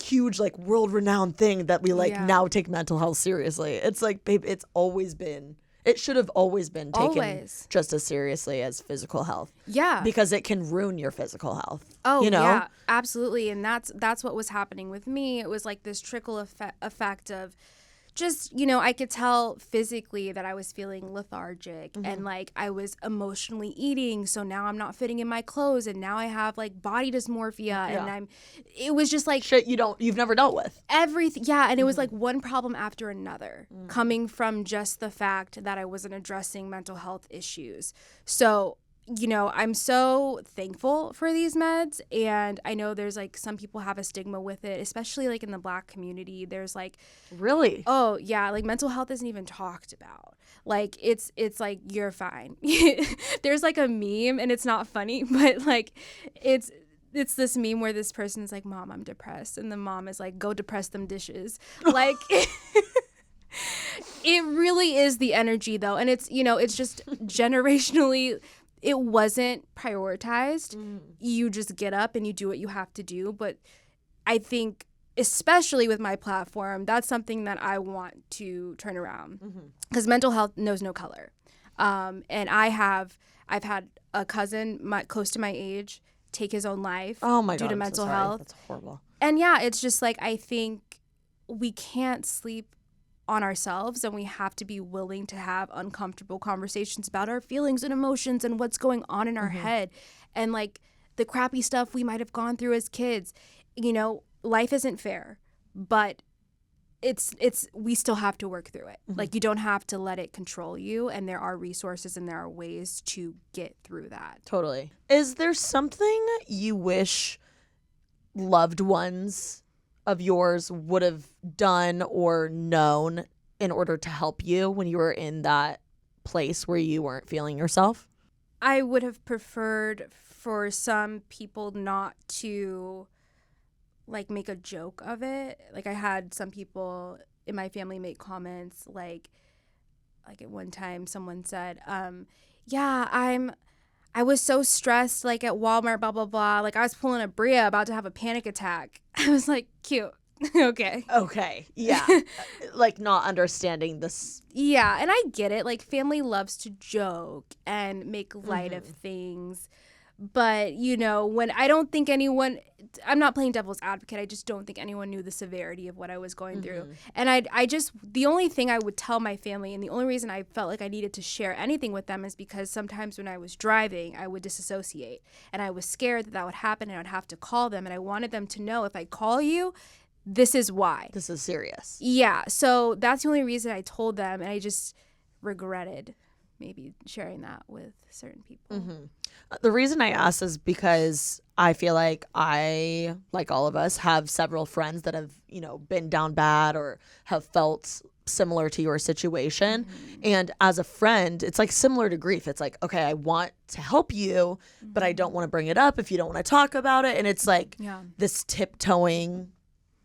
Speaker 1: huge world-renowned thing that we now take mental health seriously. It's babe, it should have always been taken just as seriously as physical health.
Speaker 2: Yeah.
Speaker 1: Because it can ruin your physical health.
Speaker 2: Oh, yeah, absolutely. And that's what was happening with me. It was this trickle effect of just, you know, I could tell physically that I was feeling lethargic and like I was emotionally eating. So now I'm not fitting in my clothes and now I have like body dysmorphia and it was just like
Speaker 1: shit you've never dealt with.
Speaker 2: Everything. Yeah. And it was like one problem after another coming from just the fact that I wasn't addressing mental health issues. So, you know, I'm so thankful for these meds, and I know there's like some people have a stigma with it, especially like in the Black community. There's like,
Speaker 1: really?
Speaker 2: oh yeah, like mental health isn't even talked about. Like it's like you're fine. There's like a meme, and it's not funny, but like it's this meme where this person is like, "Mom, I'm depressed," and the mom is like, "Go depress them dishes." Like. It really is the energy though, and it's, you know, it's just generationally. It wasn't prioritized. You just get up and you do what you have to do. But I think, especially with my platform, that's something that I want to turn around, because mental health knows no color. And I've had a cousin close to my age take his own life due to mental health.
Speaker 1: That's horrible.
Speaker 2: And yeah, it's just like, I think we can't sleep on ourselves, and we have to be willing to have uncomfortable conversations about our feelings and emotions and what's going on in our head and like the crappy stuff we might have gone through as kids. You know, life isn't fair, but it's we still have to work through it. Like, you don't have to let it control you, and there are resources and there are ways to get through that.
Speaker 1: Totally. Is there something you wish loved ones of yours would have done or known in order to help you when you were in that place where you weren't feeling yourself?
Speaker 2: I would have preferred for some people not to like make a joke of it. Like, I had some people in my family make comments like at one time someone said, I was so stressed, like at Walmart, blah, blah, blah. Like, I was pulling a Bria about to have a panic attack. I was like, cute. Okay.
Speaker 1: Yeah. Like, not understanding this.
Speaker 2: Yeah. And I get it. Like, family loves to joke and make light of things. But, you know, when I don't think I'm not playing devil's advocate. I just don't think anyone knew the severity of what I was going through. And I just, the only thing I would tell my family, and the only reason I felt like I needed to share anything with them, is because sometimes when I was driving, I would disassociate. And I was scared that would happen and I'd have to call them. And I wanted them to know, if I call you, this is why.
Speaker 1: This is serious.
Speaker 2: Yeah. So that's the only reason I told them. And I just regretted maybe sharing that with certain people.
Speaker 1: The reason I ask is because I feel like I, like all of us, have several friends that have, you know, been down bad or have felt similar to your situation. And as a friend, it's like similar to grief. It's like, okay, I want to help you, but I don't want to bring it up if you don't want to talk about it. And it's like this tiptoeing,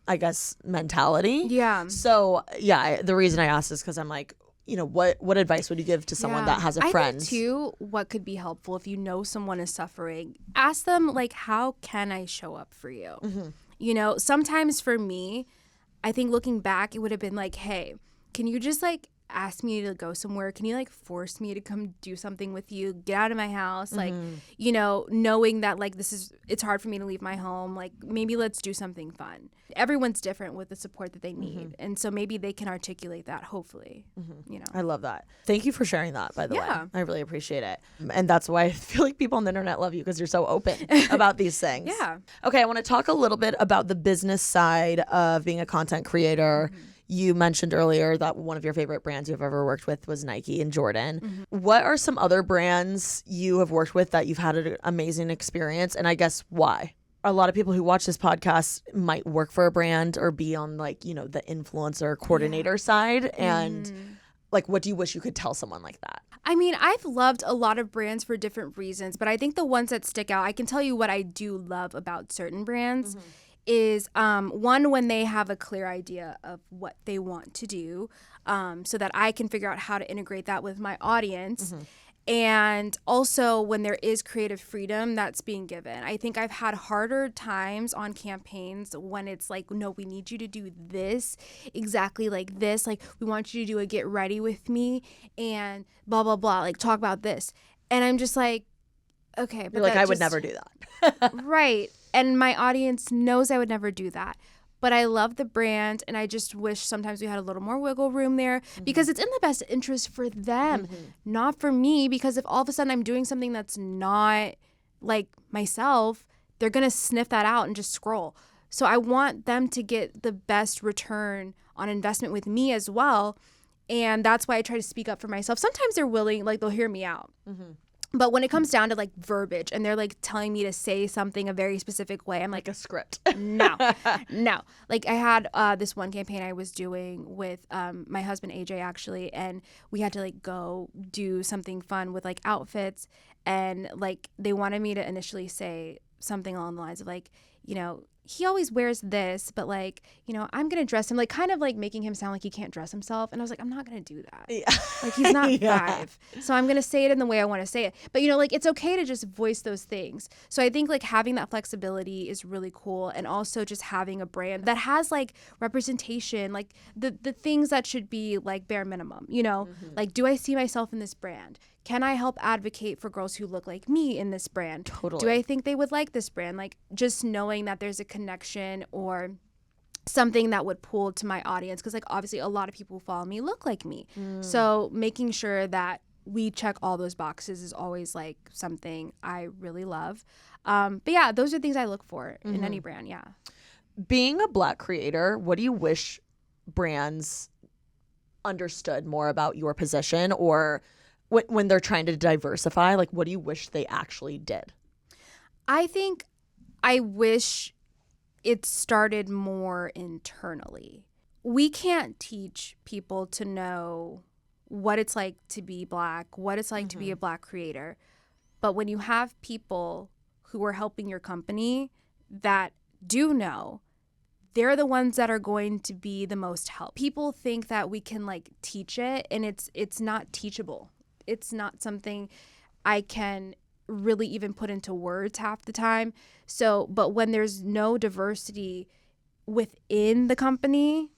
Speaker 1: I guess, mentality.
Speaker 2: Yeah.
Speaker 1: So yeah, the reason I asked is because I'm like, you know, what advice would you give to someone that has a friend?
Speaker 2: I think too, what could be helpful if you know someone is suffering, ask them, like, how can I show up for you? You know, sometimes for me, I think looking back, it would have been like, hey, can you just like ask me to go somewhere? Can you like force me to come do something with you? Get out of my house. Like, you know, knowing that like it's hard for me to leave my home. Like, maybe let's do something fun. Everyone's different with the support that they need. And so maybe they can articulate that, hopefully, you know.
Speaker 1: I love that. Thank you for sharing that, by the way.
Speaker 2: Yeah.
Speaker 1: I really appreciate it. And that's why I feel like people on the internet love you, because you're so open about these things.
Speaker 2: Yeah.
Speaker 1: Okay, I want to talk a little bit about the business side of being a content creator. You mentioned earlier that one of your favorite brands you've ever worked with was Nike and Jordan. What are some other brands you have worked with that you've had an amazing experience? And I guess why? A lot of people who watch this podcast might work for a brand or be on, like, you know, the influencer coordinator side. And like, what do you wish you could tell someone like that?
Speaker 2: I mean, I've loved a lot of brands for different reasons, but I think the ones that stick out, I can tell you what I do love about certain brands. Is one, when they have a clear idea of what they want to do, so that I can figure out how to integrate that with my audience. And also when there is creative freedom that's being given. I think I've had harder times on campaigns when it's like, no, we need you to do this exactly like this. Like, we want you to do a get ready with me and blah, blah, blah. Like, talk about this. And I'm just like, okay. But
Speaker 1: you're like, I would never do that.
Speaker 2: Right. And my audience knows I would never do that. but I love the brand, and I just wish sometimes we had a little more wiggle room there because it's in the best interest for them, not for me, because if all of a sudden I'm doing something that's not like myself, they're going to sniff that out and just scroll. So I want them to get the best return on investment with me as well. And that's why I try to speak up for myself. Sometimes they're willing, like they'll hear me out. But when it comes down to like verbiage and they're like telling me to say something a very specific way, I'm like
Speaker 1: a script.
Speaker 2: No. Like I had this one campaign I was doing with my husband AJ actually, and we had to like go do something fun with like outfits, and like they wanted me to initially say something along the lines of like, you know, he always wears this, but like, you know, I'm going to dress him, like kind of like making him sound like he can't dress himself. And I was like, I'm not going to do that. Yeah. Like he's not 5. So I'm going to say it in the way I want to say it. But, you know, like it's okay to just voice those things. So I think like having that flexibility is really cool. And also just having a brand that has like representation, like the things that should be like bare minimum, you know, like, do I see myself in this brand? Can I help advocate for girls who look like me in this brand?
Speaker 1: Totally.
Speaker 2: Do I think they would like this brand? Like just knowing that there's a connection or something that would pull to my audience. Because like obviously a lot of people who follow me look like me. So making sure that we check all those boxes is always like something I really love. But yeah, those are things I look for in any brand. Yeah.
Speaker 1: Being a Black creator, what do you wish brands understood more about your position, or when they're trying to diversify, like what do you wish they actually did? I
Speaker 2: think I wish it started more internally. We can't teach people to know what it's like to be Black, what it's like to be a Black creator. But when you have people who are helping your company that do know, they're the ones that are going to be the most help. People think that we can like teach it, and it's not teachable. It's not something I can really even put into words half the time. So, but when there's no diversity within the company,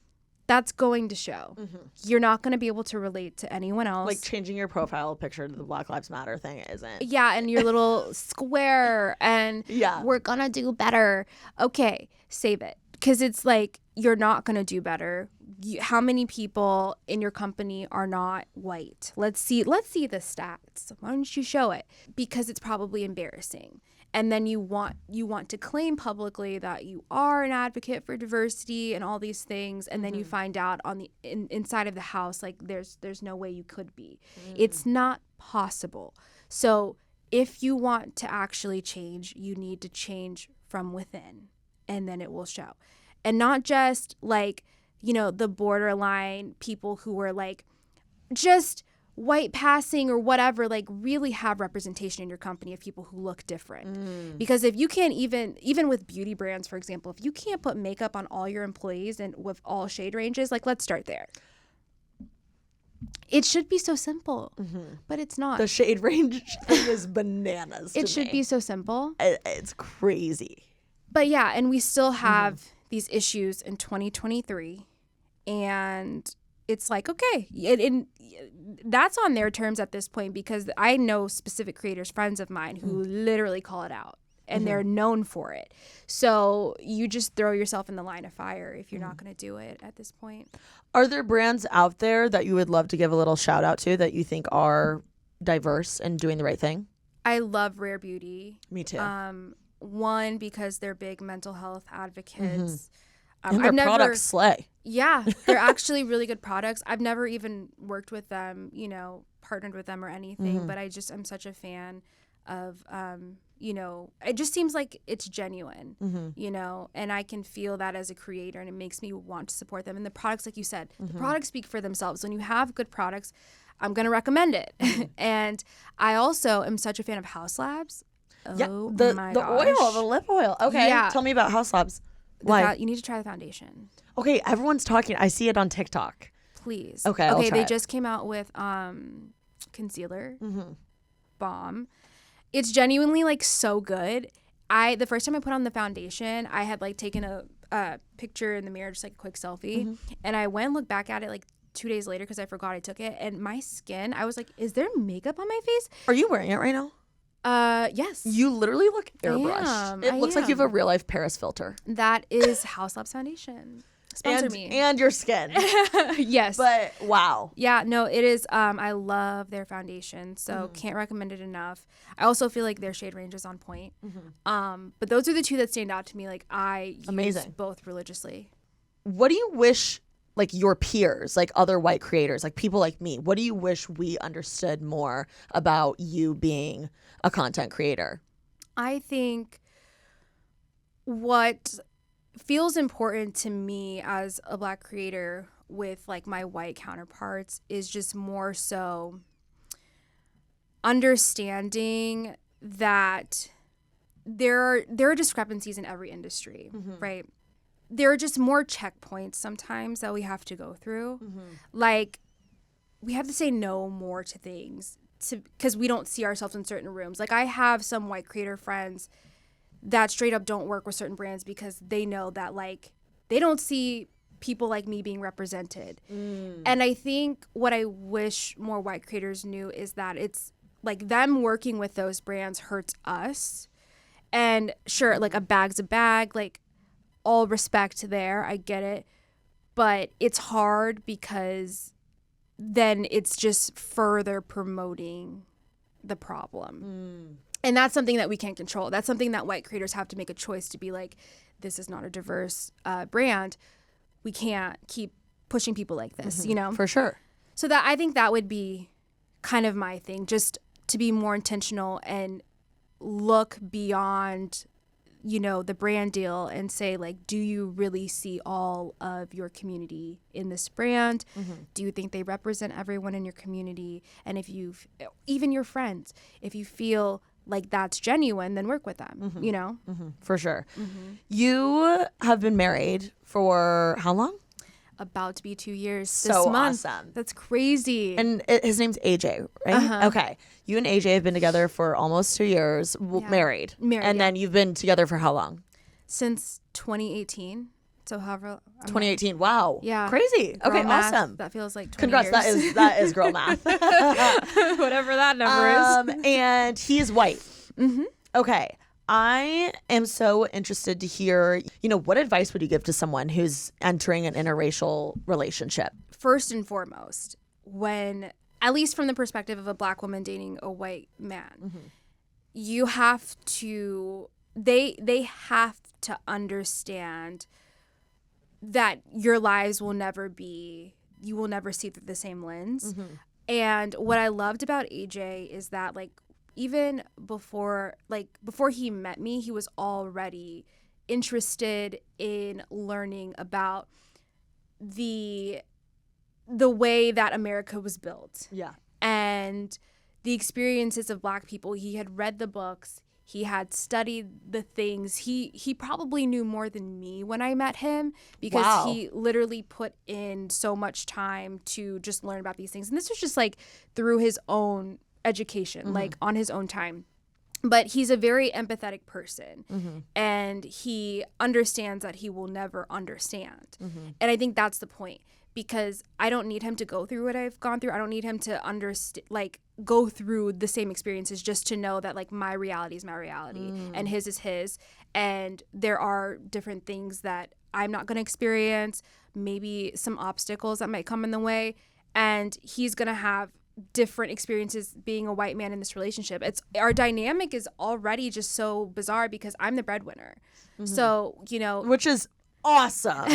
Speaker 2: that's going to show. You're not going to be able to relate to anyone else.
Speaker 1: Like changing your profile picture to the Black Lives Matter thing isn't.
Speaker 2: Yeah, and your little square and we're going to do better. Okay, save it. Because it's like, you're not going to do better. How many people in your company are not white? Let's see the stats. Why don't you show it? Because it's probably embarrassing. And then you want to claim publicly that you are an advocate for diversity and all these things, and then you find out on the inside of the house like there's no way you could be. It's not possible. So if you want to actually change, you need to change from within, and then it will show. And not just like, you know, the borderline people who are like just white passing or whatever, like really have representation in your company of people who look different. Because if you can't even with beauty brands, for example, if you can't put makeup on all your employees and with all shade ranges, like let's start there. It should be so simple, but it's not.
Speaker 1: The shade range thing is bananas to
Speaker 2: It should
Speaker 1: me.
Speaker 2: be so simple.
Speaker 1: It's crazy.
Speaker 2: But yeah, and we still have these issues in 2023, and it's like, okay, that's on their terms at this point, because I know specific creators, friends of mine, who literally call it out, and they're known for it. So you just throw yourself in the line of fire if you're not going to do it at this point.
Speaker 1: Are there brands out there that you would love to give a little shout out to that you think are diverse and doing the right thing?
Speaker 2: I love Rare Beauty.
Speaker 1: Me too.
Speaker 2: One, because they're big mental health advocates.
Speaker 1: And their products slay.
Speaker 2: Yeah, they're actually really good products. I've never even worked with them, you know, partnered with them or anything, but I'm such a fan of, you know, it just seems like it's genuine, you know, and I can feel that as a creator, and it makes me want to support them. And the products, like you said, the products speak for themselves. When you have good products, I'm going to recommend it. And I also am such a fan of House Labs.
Speaker 1: Yeah,
Speaker 2: Oh
Speaker 1: the
Speaker 2: my
Speaker 1: oil,
Speaker 2: gosh.
Speaker 1: the lip oil. Okay,
Speaker 2: Yeah.
Speaker 1: Tell me about House Labs. Why?
Speaker 2: You need to try the foundation.
Speaker 1: Okay, everyone's talking. I see it on TikTok.
Speaker 2: Please.
Speaker 1: Okay, I'll try
Speaker 2: they
Speaker 1: it.
Speaker 2: just came out with concealer. Bomb. It's genuinely like so good. The first time I put on the foundation, I had like taken a picture in the mirror, just like a quick selfie, and I went and looked back at it like 2 days later because I forgot I took it, and my skin, I was like, is there makeup on my face?
Speaker 1: Are you wearing it right now?
Speaker 2: Yes.
Speaker 1: You literally look airbrushed. It looks like you have a real life Paris filter.
Speaker 2: That is House Labs Foundation. Sponsor me.
Speaker 1: And your skin.
Speaker 2: Yes.
Speaker 1: But wow.
Speaker 2: Yeah, no, it is. I love their foundation, so can't recommend it enough. I also feel like their shade range is on point. But those are the two that stand out to me. Like I use both religiously.
Speaker 1: What do you wish like your peers, like other white creators, like people like me, what do you wish we understood more about you being a content creator?
Speaker 2: I think what feels important to me as a Black creator with like my white counterparts is just more so understanding that there are discrepancies in every industry, right? There are just more checkpoints sometimes that we have to go through. Like we have to say no more to things because we don't see ourselves in certain rooms. Like I have some white creator friends that straight up don't work with certain brands because they know that like they don't see people like me being represented. And I think what I wish more white creators knew is that it's like them working with those brands hurts us. And sure, like a bag's a bag, like all respect there, I get it. But it's hard because then it's just further promoting the problem. And that's something that we can't control. That's something that white creators have to make a choice to be like, this is not a diverse brand. We can't keep pushing people like this, you know?
Speaker 1: For sure.
Speaker 2: So that I think that would be kind of my thing, just to be more intentional and look beyond, you know, the brand deal and say like, do you really see all of your community in this brand? Do you think they represent everyone in your community? And if you've, even your friends, if you feel like that's genuine, then work with them, you know?
Speaker 1: For sure. You have been married for how long?
Speaker 2: About to be 2 years
Speaker 1: So
Speaker 2: this month.
Speaker 1: awesome.
Speaker 2: That's crazy.
Speaker 1: And his name's AJ, right? Okay. You and AJ have been together for almost 2 years, married. And then you've been together for how long?
Speaker 2: Since 2018. So however.
Speaker 1: 2018. Wow.
Speaker 2: Yeah.
Speaker 1: Crazy.
Speaker 2: Girl
Speaker 1: Okay,
Speaker 2: math,
Speaker 1: awesome.
Speaker 2: That feels like 20
Speaker 1: Congrats.
Speaker 2: years.
Speaker 1: That is girl math.
Speaker 2: Whatever that number is.
Speaker 1: And he is white. Okay. I am so interested to hear, you know, what advice would you give to someone who's entering an interracial relationship?
Speaker 2: First and foremost, when, at least from the perspective of a Black woman dating a white man, you have to, they have to understand that your lives will never be, you will never see through the same lens. And what I loved about AJ is that like, even before he met me, he was already interested in learning about the way that America was built.
Speaker 1: Yeah.
Speaker 2: And the experiences of Black people. He had read the books. He had studied the things. He probably knew more than me when I met him because he literally put in so much time to just learn about these things. And this was just like through his own education, like on his own time. But he's a very empathetic person and he understands that he will never understand. And I think that's the point, because I don't need him to go through what I've gone through. I don't need him to go through the same experiences just to know that like my reality is my reality and his is his. And there are different things that I'm not going to experience, maybe some obstacles that might come in the way. And he's going to have different experiences being a white man in this relationship. It's our dynamic is already just so bizarre because I'm the breadwinner. So, you know,
Speaker 1: which is awesome.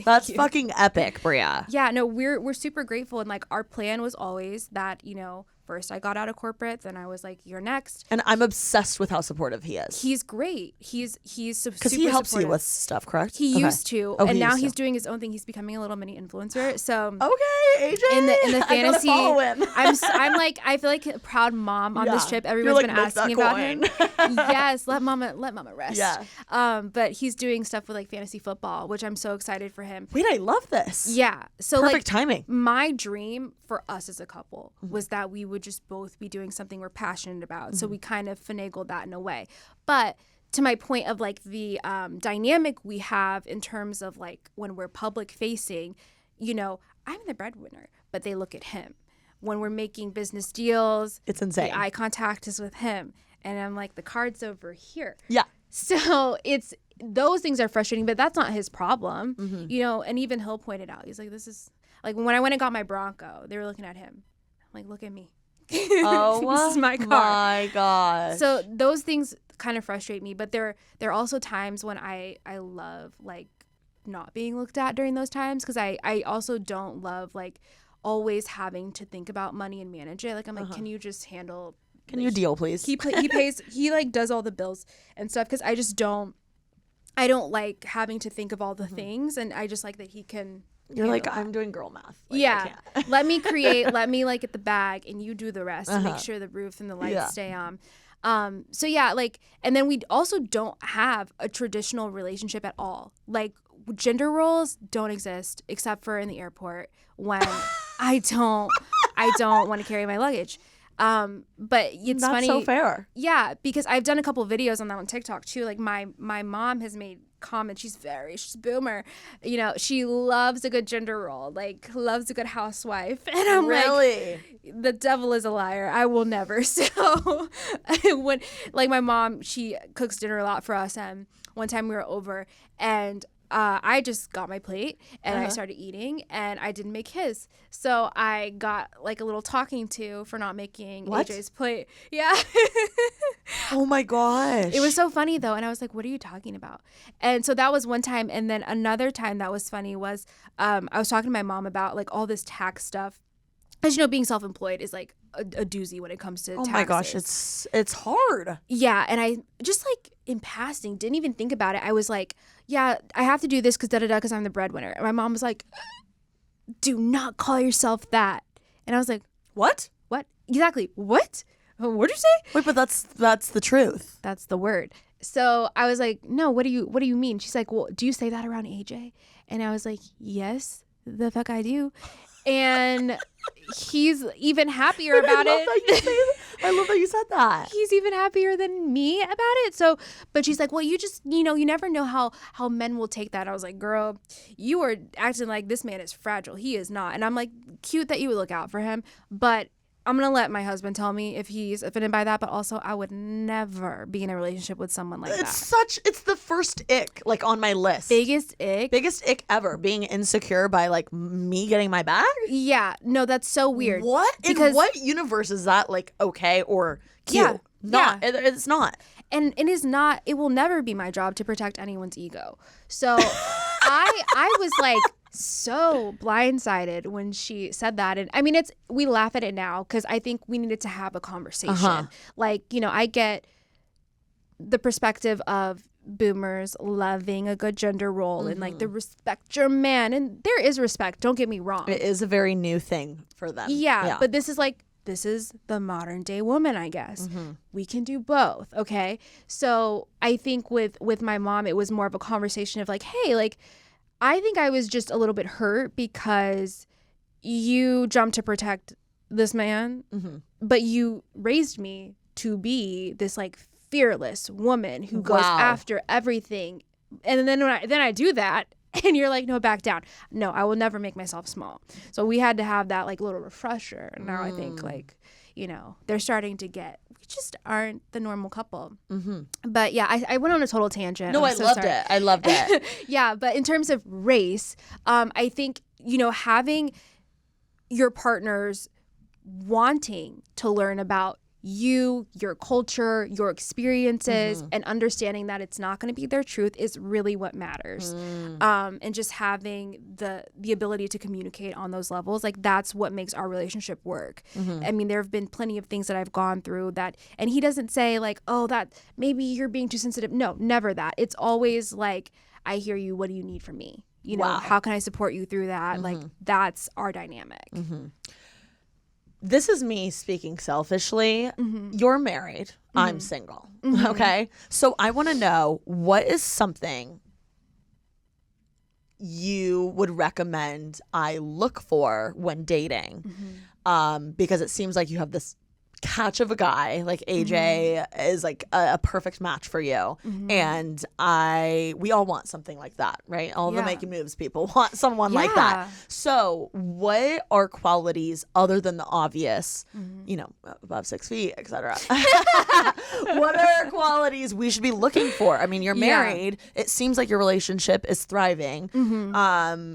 Speaker 1: That's fucking epic, Bria.
Speaker 2: Yeah, no, we're super grateful, and like our plan was always that, you know, first I got out of corporate, then I was like, you're next.
Speaker 1: And I'm obsessed with how supportive he is.
Speaker 2: He's great. He's super
Speaker 1: because he helps
Speaker 2: supportive.
Speaker 1: you with stuff, correct?
Speaker 2: He used to, and now he's
Speaker 1: to.
Speaker 2: doing his own thing. He's becoming a little mini influencer. So
Speaker 1: okay, AJ,
Speaker 2: in the fantasy,
Speaker 1: I gotta follow him.
Speaker 2: I'm like, I feel like a proud mom on this trip. Everyone's been asking about him. Yes, let mama rest.
Speaker 1: Yeah.
Speaker 2: But he's doing stuff with like fantasy football, which I'm so excited for him.
Speaker 1: Wait, I love this.
Speaker 2: Yeah. So
Speaker 1: perfect
Speaker 2: like
Speaker 1: timing.
Speaker 2: My dream for us as a couple was that we would just both be doing something we're passionate about. So we kind of finagled that in a way. But to my point of like the dynamic we have in terms of like when we're public facing, you know, I'm the breadwinner, but they look at him. When we're making business deals,
Speaker 1: it's insane.
Speaker 2: The eye contact is with him. And I'm like, the card's over here.
Speaker 1: Yeah.
Speaker 2: So it's, those things are frustrating, but that's not his problem, you know. And even he'll point it out. He's like, this is like when I went and got my Bronco, they were looking at him. I'm like, look at me.
Speaker 1: Oh,
Speaker 2: this is my car.
Speaker 1: My gosh.
Speaker 2: So those things kind of frustrate me, but there are also times when I love like not being looked at during those times, because I also don't love like always having to think about money and manage it. Like I'm like, can you just handle?
Speaker 1: Can you deal, please?
Speaker 2: He pays. He like does all the bills and stuff, because I don't like having to think of all the things, and I just like that he can.
Speaker 1: You're like, I'm doing girl math. Like,
Speaker 2: yeah. Let me create, let me like get the bag and you do the rest to make sure the roof and the lights stay on. So yeah, like, and then we also don't have a traditional relationship at all. Like gender roles don't exist except for in the airport when I don't want to carry my luggage. But it's
Speaker 1: That's
Speaker 2: funny.
Speaker 1: so fair.
Speaker 2: Yeah, because I've done a couple of videos on that on TikTok too. Like my mom has made comments. She's boomer. You know, she loves a good gender role, like loves a good housewife. And I'm
Speaker 1: really?
Speaker 2: like, the devil is a liar. I will never. So when like my mom, she cooks dinner a lot for us. And one time we were over and I just got my plate and I started eating and I didn't make his. So I got like a little talking to for not making AJ's plate. Yeah.
Speaker 1: Oh my gosh.
Speaker 2: It was so funny though. And I was like, what are you talking about? And so that was one time. And then another time that was funny was I was talking to my mom about like all this tax stuff. As you know, being self-employed is like a doozy when it comes to taxes.
Speaker 1: Oh my gosh, it's hard.
Speaker 2: Yeah, and I just like in passing didn't even think about it. I was like, yeah, I have to do this because because I'm the breadwinner. And my mom was like, do not call yourself that. And I was like,
Speaker 1: what?
Speaker 2: What? Exactly. What? What'd you say?
Speaker 1: Wait, but that's the truth.
Speaker 2: That's the word. So I was like, no, what do you mean? She's like, well, do you say that around AJ? And I was like, yes, the fuck I do. And he's even happier about it.
Speaker 1: I love that you said that.
Speaker 2: He's even happier than me about it. So, but she's like, well, you just, you know, you never know how men will take that. I was like, girl, you are acting like this man is fragile. He is not. And I'm like, cute that you would look out for him. But I'm going to let my husband tell me if he's offended by that. But also, I would never be in a relationship with someone like that.
Speaker 1: It's the first ick, like on my list.
Speaker 2: Biggest ick
Speaker 1: ever, being insecure by like me getting my bag.
Speaker 2: Yeah. No, that's so weird.
Speaker 1: What? In what universe is that like okay or cute?
Speaker 2: Yeah.
Speaker 1: Not. Yeah. It's not.
Speaker 2: And it is not, it will never be my job to protect anyone's ego. So I was like so blindsided when she said that. And I mean, we laugh at it now because I think we needed to have a conversation. Like, you know, I get the perspective of boomers loving a good gender role and like the respect your man. And there is respect. Don't get me wrong.
Speaker 1: It is a very new thing for them.
Speaker 2: Yeah. But this is the modern day woman, I guess. We can do both. Okay. So I think with my mom, it was more of a conversation of like, hey, like, I think I was just a little bit hurt because you jumped to protect this man, but you raised me to be this like fearless woman who goes after everything. And then when I do that, and you're like, no, back down. No, I will never make myself small. So we had to have that like little refresher. And now I think like, you know, they're starting to get, we just aren't the normal couple. But yeah, I went on a total tangent.
Speaker 1: No, I loved it.
Speaker 2: Yeah, but in terms of race, I think, you know, having your partners wanting to learn about you, your culture, your experiences, and understanding that it's not going to be their truth is really what matters. And just having the ability to communicate on those levels, like that's what makes our relationship work. I mean, there have been plenty of things that I've gone through that, and he doesn't say like, oh, that maybe you're being too sensitive. No, never that. It's always like, I hear you. What do you need from me? You know, how can I support you through that? Like that's our dynamic.
Speaker 1: This is me speaking selfishly. You're married. I'm single. Okay. So I want to know, what is something you would recommend I look for when dating? Because it seems like you have this catch of a guy like AJ is like a perfect match for you, and we all want something like that, right? All the making moves people want someone like that. So what are qualities other than the obvious, you know, above 6 feet, etc.? What are qualities we should be looking for? I mean, you're married. It seems like your relationship is thriving.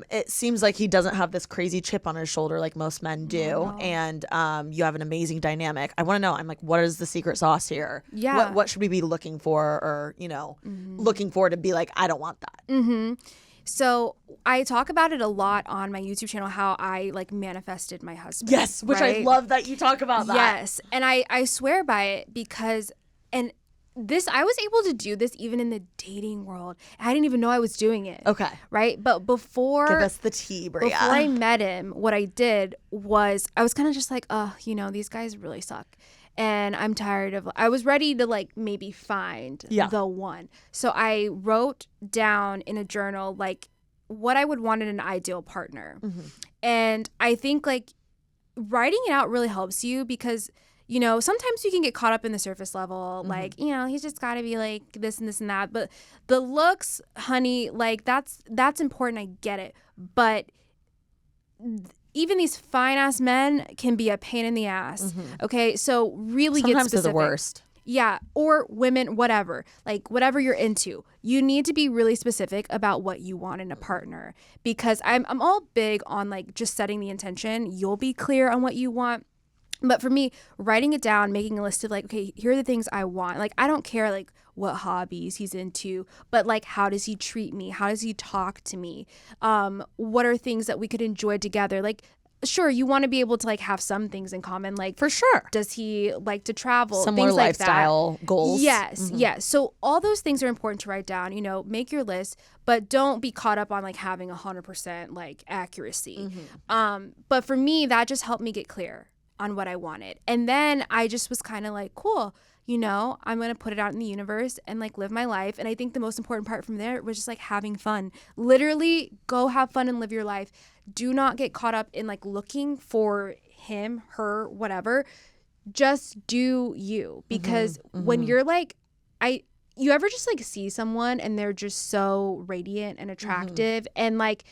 Speaker 1: It seems like he doesn't have this crazy chip on his shoulder like most men do, and you have an amazing dynamic. I want to know, I'm like, what is the secret sauce here?
Speaker 2: Yeah.
Speaker 1: What should we be looking for, or, you know, looking for to be like, I don't want that?
Speaker 2: So I talk about it a lot on my YouTube channel, how I like manifested my husband.
Speaker 1: Yes, which I love that you talk about that.
Speaker 2: Yes. And I swear by it because, and this, I was able to do this even in the dating world. I didn't even know I was doing it.
Speaker 1: Okay.
Speaker 2: Right. But before.
Speaker 1: Give us the tea, Bria.
Speaker 2: Before I met him, what I did was I was kind of just like, oh, you know, these guys really suck. And I'm tired of, I was ready to like maybe find the one. So I wrote down in a journal like what I would want in an ideal partner. And I think like writing it out really helps you because, you know, sometimes you can get caught up in the surface level. Like, you know, he's just got to be like this and this and that. But the looks, honey, like that's important. I get it. But even these fine ass men can be a pain in the ass. Okay. So really
Speaker 1: sometimes
Speaker 2: get specific.
Speaker 1: they're the worst.
Speaker 2: Yeah. Or women, whatever, like whatever you're into, you need to be really specific about what you want in a partner, because I'm all big on like just setting the intention. You'll be clear on what you want. But for me, writing it down, making a list of like, okay, here are the things I want. Like, I don't care like what hobbies he's into, but like, how does he treat me? How does he talk to me? What are things that we could enjoy together? Like, sure, you want to be able to like have some things in common. Like,
Speaker 1: for sure.
Speaker 2: Does he like to travel?
Speaker 1: Similar
Speaker 2: things
Speaker 1: lifestyle
Speaker 2: like that.
Speaker 1: goals.
Speaker 2: Yes, yes. So all those things are important to write down. You know, make your list, but don't be caught up on like having 100% like accuracy. But for me, that just helped me get clear on what I wanted. And then I just was kind of like, cool, you know, I'm going to put it out in the universe and like live my life. And I think the most important part from there was just like having fun. Literally go have fun and live your life. Do not get caught up in like looking for him, her, whatever. Just do you. Because when you're like, you ever just like see someone and they're just so radiant and attractive and like,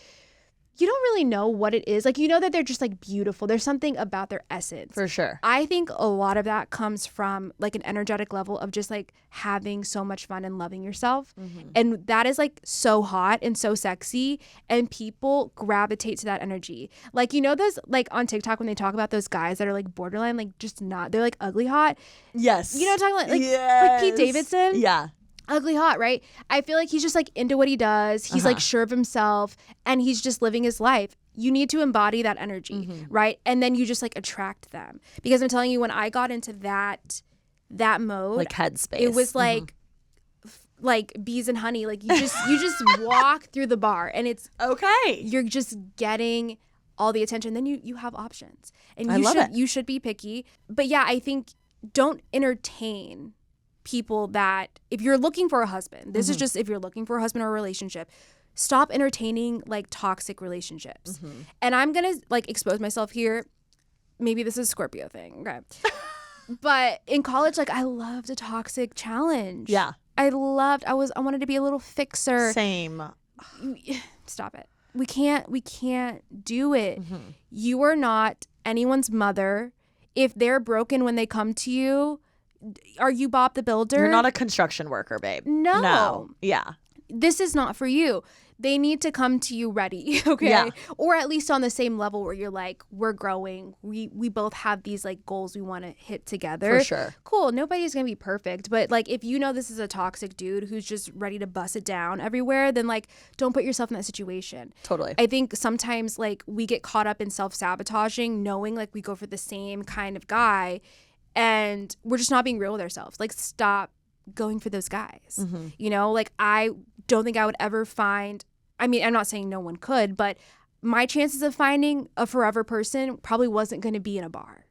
Speaker 2: you don't really know what it is. Like, you know that they're just like beautiful. There's something about their essence.
Speaker 1: For sure.
Speaker 2: I think a lot of that comes from like an energetic level of just like having so much fun and loving yourself. And that is like so hot and so sexy. And people gravitate to that energy. Like, you know, those like on TikTok when they talk about those guys that are like borderline, like just not, they're like ugly hot.
Speaker 1: Yes.
Speaker 2: You know what I'm talking about? Like Pete Davidson.
Speaker 1: Yeah.
Speaker 2: Ugly hot, right? I feel like he's just like into what he does. He's like sure of himself and he's just living his life. You need to embody that energy, right? And then you just like attract them. Because I'm telling you, when I got into that mode,
Speaker 1: like headspace,
Speaker 2: it was like like bees and honey. Like you just walk through the bar and it's
Speaker 1: okay.
Speaker 2: You're just getting all the attention. Then you have options. And you should be picky. But yeah, I think don't entertain people that, if you're looking for a husband, this is just if you're looking for a husband or a relationship, stop entertaining like toxic relationships. And I'm gonna like expose myself here. Maybe this is a Scorpio thing, okay? But in college, like I loved a toxic challenge.
Speaker 1: Yeah.
Speaker 2: I wanted to be a little fixer.
Speaker 1: Same.
Speaker 2: Stop it. We can't do it. You are not anyone's mother. If they're broken when they come to you, are you Bob the Builder?
Speaker 1: You're not a construction worker, babe.
Speaker 2: No.
Speaker 1: Yeah.
Speaker 2: This is not for you. They need to come to you ready, okay?
Speaker 1: Yeah.
Speaker 2: Or at least on the same level where you're like, we're growing. We both have these like goals we want to hit together.
Speaker 1: For sure.
Speaker 2: Cool. Nobody's going to be perfect. But like if you know this is a toxic dude who's just ready to bust it down everywhere, then like don't put yourself in that situation.
Speaker 1: Totally.
Speaker 2: I think sometimes like we get caught up in self-sabotaging, knowing like we go for the same kind of guy and we're just not being real with ourselves. Like stop going for those guys. You know, like I don't think I would ever find, I mean, I'm not saying no one could, but my chances of finding a forever person probably wasn't going to be in a bar.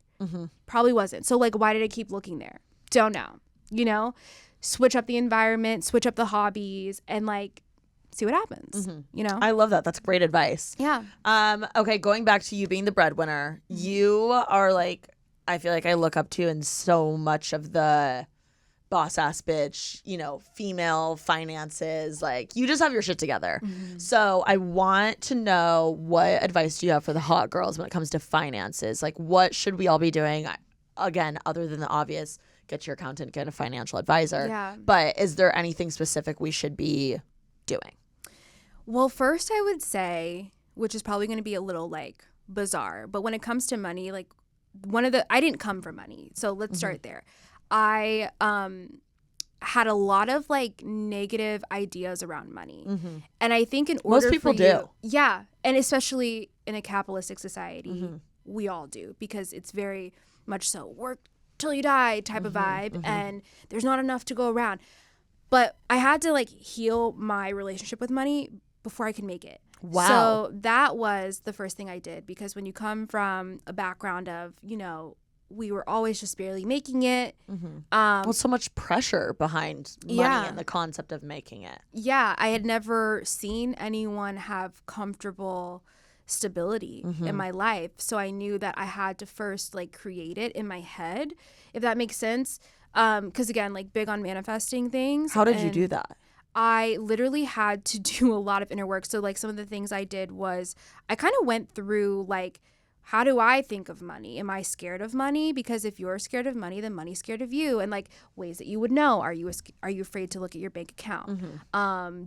Speaker 2: Probably wasn't. So like, why did I keep looking there? Don't know. You know, switch up the environment, switch up the hobbies, and like see what happens. You know,
Speaker 1: I love that. That's great advice.
Speaker 2: Yeah.
Speaker 1: Okay, going back to you being the breadwinner, you are like I feel like I look up to in so much of the boss ass bitch, female finances. Like, you just have your shit together. So I want to know, what advice do you have for the hot girls when it comes to finances? Like, what should we all be doing? Again, other than the obvious, get your accountant, get a financial advisor.
Speaker 2: Yeah.
Speaker 1: But is there anything specific we should be doing?
Speaker 2: Well, first I would say, which is probably going to be a little like bizarre, but when it comes to money, like I didn't come from money. So let's start there. I had a lot of like negative ideas around money. And I think in order
Speaker 1: most people
Speaker 2: for you,
Speaker 1: do.
Speaker 2: Yeah. And especially in a capitalistic society, we all do, because it's very much so work till you die type of vibe, and there's not enough to go around. But I had to like heal my relationship with money before I could make it.
Speaker 1: Wow.
Speaker 2: So that was the first thing I did, because when you come from a background of, we were always just barely making it.
Speaker 1: Well, so much pressure behind money and the concept of making it.
Speaker 2: Yeah, I had never seen anyone have comfortable stability in my life. So I knew that I had to first like create it in my head, if that makes sense. Because again, like big on manifesting things.
Speaker 1: How did you do that?
Speaker 2: I literally had to do a lot of inner work. So like some of the things I did was I kind of went through like, how do I think of money? Am I scared of money? Because if you're scared of money, then money's scared of you. And like ways that you would know. Are you afraid to look at your bank account?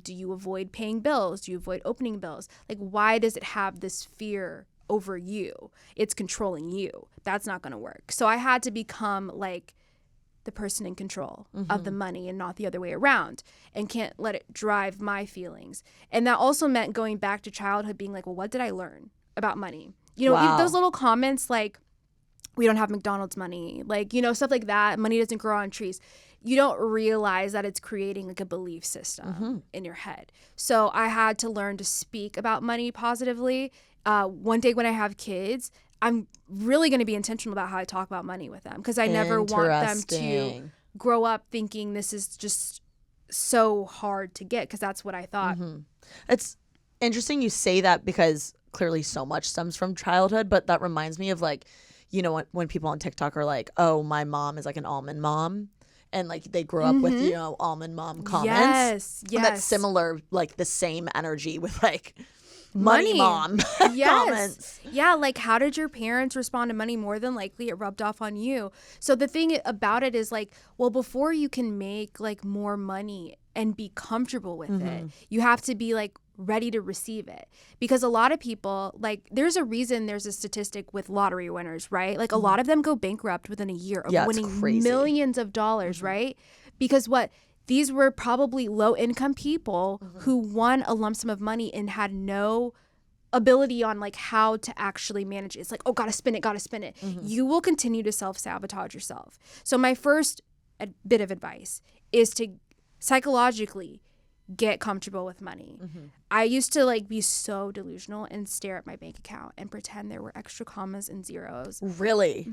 Speaker 2: Do you avoid paying bills? Do you avoid opening bills? Like, why does it have this fear over you? It's controlling you. That's not going to work. So I had to become like the person in control of the money and not the other way around, and can't let it drive my feelings. And that also meant going back to childhood, being like, well, what did I learn about money? Even those little comments like, we don't have McDonald's money, like, stuff like that. Money doesn't grow on trees. You don't realize that it's creating like a belief system in your head. So I had to learn to speak about money positively. One day when I have kids, I'm really going to be intentional about how I talk about money with them, because I never want them to grow up thinking this is just so hard to get, because that's what I thought.
Speaker 1: It's interesting you say that, because clearly so much stems from childhood, but that reminds me of like, when people on TikTok are like, oh, my mom is like an almond mom, and like they grew up with, almond mom comments.
Speaker 2: Yes.
Speaker 1: And that's similar, like the same energy with like money mom comments.
Speaker 2: Yeah, like how did your parents respond to money? More than likely it rubbed off on you. So the thing about it is like, well, before you can make like more money and be comfortable with it, you have to be like ready to receive it. Because a lot of people, like, there's a reason, there's a statistic with lottery winners, right? Like a lot of them go bankrupt within a year of winning millions of dollars, right? Because these were probably low income people who won a lump sum of money and had no ability on like how to actually manage it. It's like, oh, gotta spend it. You will continue to self-sabotage yourself. So my first bit of advice is to psychologically get comfortable with money. I used to like be so delusional and stare at my bank account and pretend there were extra commas and zeros.
Speaker 1: Really?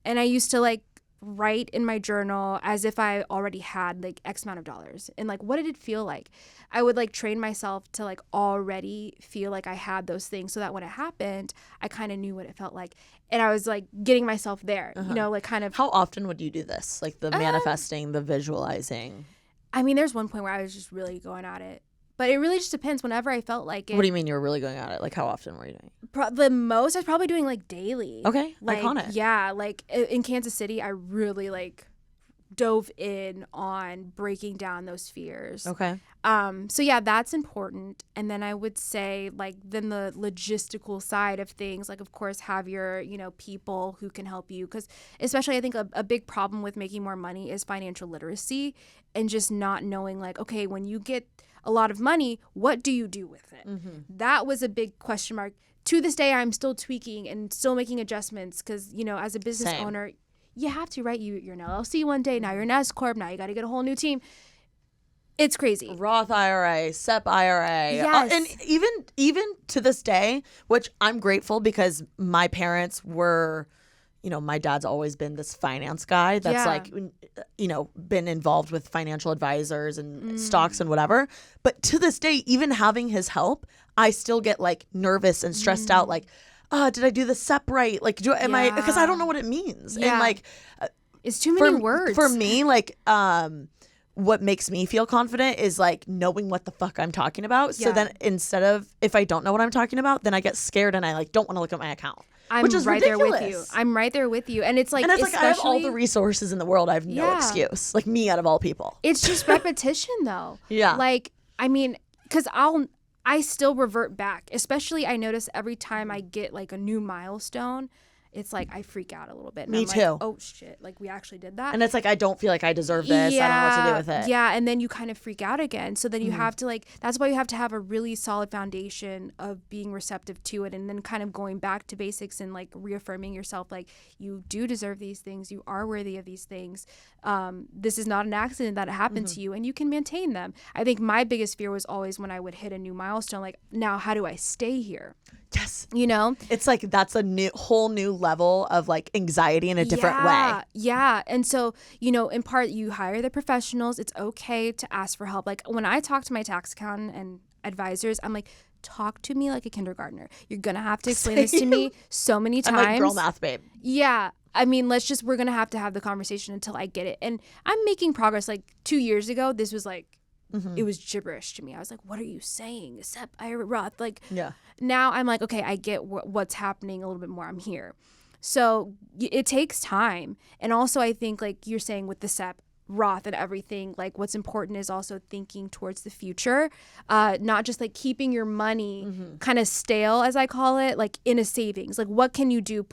Speaker 2: And I used to like write in my journal as if I already had like X amount of dollars, and like, what did it feel like? I would like train myself to like already feel like I had those things, so that when it happened, I kind of knew what it felt like. And I was like getting myself there, like kind of.
Speaker 1: How often would you do this? Like the manifesting, the visualizing?
Speaker 2: I mean, there's one point where I was just really going at it. But it really just depends. Whenever I felt like it.
Speaker 1: What do you mean you were really going at it? Like, how often were you doing it?
Speaker 2: The most I was probably doing like daily.
Speaker 1: Okay,
Speaker 2: like,
Speaker 1: iconic.
Speaker 2: Yeah, like in Kansas City, I really like dove in on breaking down those fears.
Speaker 1: Okay.
Speaker 2: So yeah, that's important. And then I would say like then the logistical side of things, like of course have your, people who can help you. Because especially I think a big problem with making more money is financial literacy and just not knowing like, okay, when you get a lot of money, what do you do with it? That was a big question mark. To this day, I'm still tweaking and still making adjustments because, as a business owner, you have to, right? You're an LLC one day, now you're an S Corp, now you got to get a whole new team. It's crazy.
Speaker 1: Roth IRA, SEP IRA.
Speaker 2: Yes.
Speaker 1: And even to this day, which I'm grateful because my parents were, my dad's always been this finance guy that's been involved with financial advisors and stocks and whatever. But to this day, even having his help, I still get like nervous and stressed out. Like, did I do the SEP right? Like, am I, because I don't know what it means.
Speaker 2: Yeah.
Speaker 1: And like,
Speaker 2: It's too many words.
Speaker 1: For me, like, what makes me feel confident is like knowing what the fuck I'm talking about. So then instead of, if I don't know what I'm talking about, then I get scared and I like don't want to look at my account. Which is
Speaker 2: right
Speaker 1: ridiculous.
Speaker 2: there with you. I'm right there with you. And it's like,
Speaker 1: I have all the resources in the world. I have no excuse. Like me out of all people.
Speaker 2: It's just repetition though.
Speaker 1: Yeah.
Speaker 2: Like, I mean, because I still revert back, especially I notice every time I get like a new milestone, it's like I freak out a little bit. And
Speaker 1: Me
Speaker 2: I'm
Speaker 1: too.
Speaker 2: Like, oh shit, like we actually did that.
Speaker 1: And it's like, I don't feel like I deserve this. I don't know what to do with it.
Speaker 2: Yeah, and then you kind of freak out again. So then you have to like, that's why you have to have a really solid foundation of being receptive to it, and then kind of going back to basics and like reaffirming yourself, like you do deserve these things. You are worthy of these things. This is not an accident that it happened to you, and you can maintain them. I think my biggest fear was always when I would hit a new milestone, like now how do I stay here?
Speaker 1: Yes.
Speaker 2: You know?
Speaker 1: It's like that's a whole new level of like anxiety in a different way.
Speaker 2: Yeah. And so, you know, in part you hire the professionals. It's okay to ask for help. Like when I talk to my tax accountant and advisors, I'm like, talk to me like a kindergartner. You're going to have to explain this to me so many times.
Speaker 1: I'm like girl math, babe.
Speaker 2: Yeah. I mean, we're going to have the conversation until I get it. And I'm making progress. Like 2 years ago, this was like, it was gibberish to me. I was like, what are you saying? SEP, IRA, Roth. Like, now I'm like, okay, I get what's happening a little bit more. I'm here. So it takes time. And also I think like you're saying with the SEP, Roth and everything, like what's important is also thinking towards the future, not just like keeping your money kind of stale, as I call it, like in a savings. Like what can you do?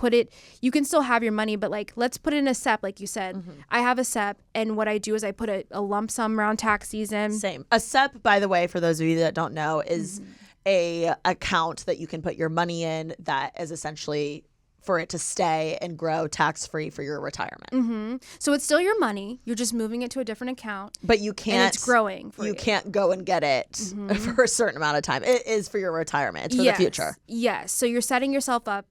Speaker 2: You can still have your money, but like let's put it in a SEP, like you said. I have a SEP, and what I do is I put a lump sum around tax season.
Speaker 1: Same. A SEP, by the way, for those of you that don't know, is a account that you can put your money in that is essentially for it to stay and grow tax-free for your retirement.
Speaker 2: So it's still your money. You're just moving it to a different account.
Speaker 1: But you can't.
Speaker 2: And it's growing for you.
Speaker 1: You can't go and get it for a certain amount of time. It is for your retirement. It's for the future.
Speaker 2: Yes. So you're setting yourself up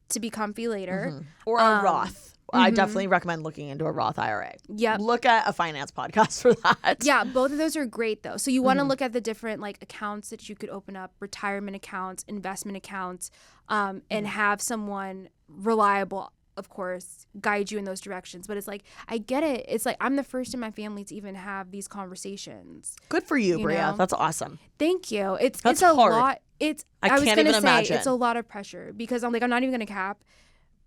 Speaker 2: to be comfy later.
Speaker 1: Or a Roth. I definitely recommend looking into a Roth IRA.
Speaker 2: Yep.
Speaker 1: Look at a finance podcast for that.
Speaker 2: Yeah, both of those are great though. So you want to look at the different like accounts that you could open up, retirement accounts, investment accounts, and have someone reliable, of course, guide you in those directions. But it's like, I get it. It's like I'm the first in my family to even have these conversations.
Speaker 1: Good for you, Bria.
Speaker 2: know?
Speaker 1: That's awesome.
Speaker 2: Thank you.
Speaker 1: That's
Speaker 2: a
Speaker 1: hard.
Speaker 2: lot.
Speaker 1: I
Speaker 2: was
Speaker 1: can't
Speaker 2: gonna
Speaker 1: even
Speaker 2: say
Speaker 1: imagine.
Speaker 2: it's a lot of pressure because I'm not even gonna cap.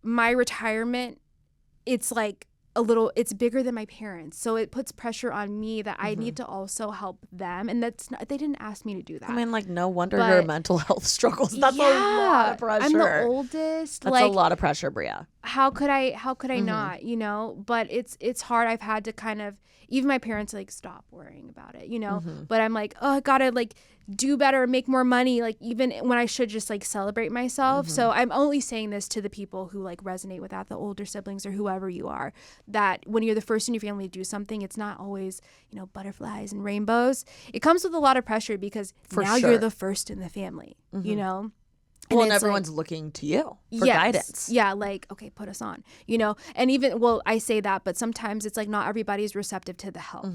Speaker 2: My retirement, it's like it's bigger than my parents. So it puts pressure on me that I need to also help them. And they didn't ask me to do that.
Speaker 1: I mean, like, no wonder your mental health struggles. That's a lot of pressure.
Speaker 2: I'm the oldest.
Speaker 1: That's a lot of pressure, Bria.
Speaker 2: How could I not, you know? But it's hard. I've had to kind of, even my parents like, stop worrying about it, you know? But I'm like, oh, I gotta like do better, make more money, like even when I should just like celebrate myself. So I'm only saying this to the people who like resonate with that, the older siblings or whoever you are, that when you're the first in your family to do something, it's not always, you know, butterflies and rainbows. It comes with a lot of pressure because you're the first in the family, you know?
Speaker 1: And everyone's like, looking to you for guidance.
Speaker 2: Yeah, like, okay, put us on, you know? And even, I say that, but sometimes it's like not everybody's receptive to the help.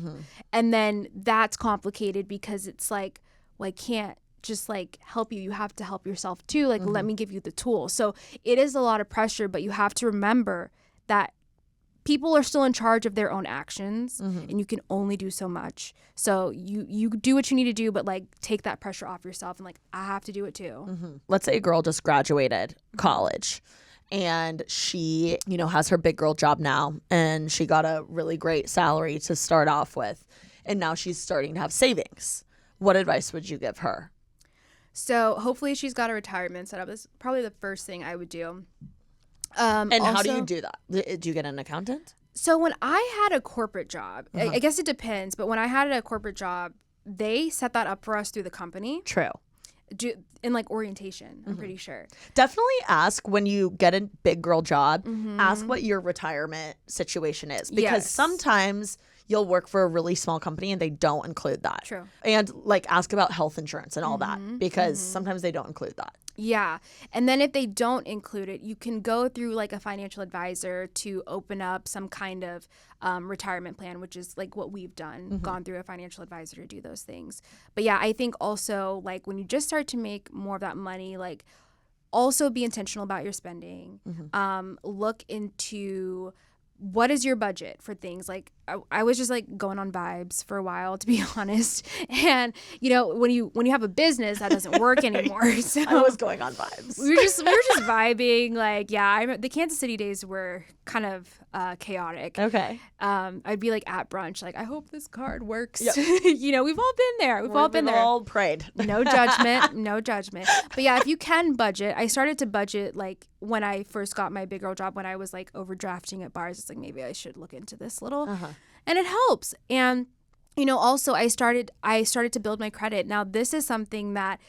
Speaker 2: And then that's complicated because it's like, well, I can't just like help you. You have to help yourself too. Like, let me give you the tools. So it is a lot of pressure, but you have to remember that people are still in charge of their own actions and you can only do so much. So you do what you need to do, but like take that pressure off yourself and like, I have to do it too.
Speaker 1: Let's say a girl just graduated college and she, you know, has her big girl job now and she got a really great salary to start off with. And now she's starting to have savings. What advice would you give her?
Speaker 2: So hopefully she's got a retirement set up. That's probably the first thing I would do.
Speaker 1: And how do you do that? Do you get an accountant?
Speaker 2: So when I had a corporate job, I guess it depends, but when I had a corporate job, they set that up for us through the company.
Speaker 1: True.
Speaker 2: In like orientation, I'm pretty sure.
Speaker 1: Definitely ask when you get a big girl job, ask what your retirement situation is. Because sometimes you'll work for a really small company and they don't include that.
Speaker 2: True.
Speaker 1: And like ask about health insurance and all that because sometimes they don't include that.
Speaker 2: Yeah. And then if they don't include it, you can go through like a financial advisor to open up some kind of retirement plan, which is like what we've done, gone through a financial advisor to do those things. But yeah, I think also like when you just start to make more of that money, like also be intentional about your spending. Look into what is your budget for things. Like I was just like going on vibes for a while, to be honest. And when you have a business, that doesn't work anymore. So
Speaker 1: I was going on vibes.
Speaker 2: we were just vibing. Like, the Kansas City days were kind of chaotic.
Speaker 1: Okay.
Speaker 2: I'd be like at brunch, like, I hope this card works.
Speaker 1: Yep.
Speaker 2: We've all been there. We've
Speaker 1: all prayed.
Speaker 2: No judgment. No judgment. But yeah, if you can budget, I started to budget like when I first got my big girl job, when I was like overdrafting at bars. It's like, maybe I should look into this little, and it helps. And also I started to build my credit. Now this is something that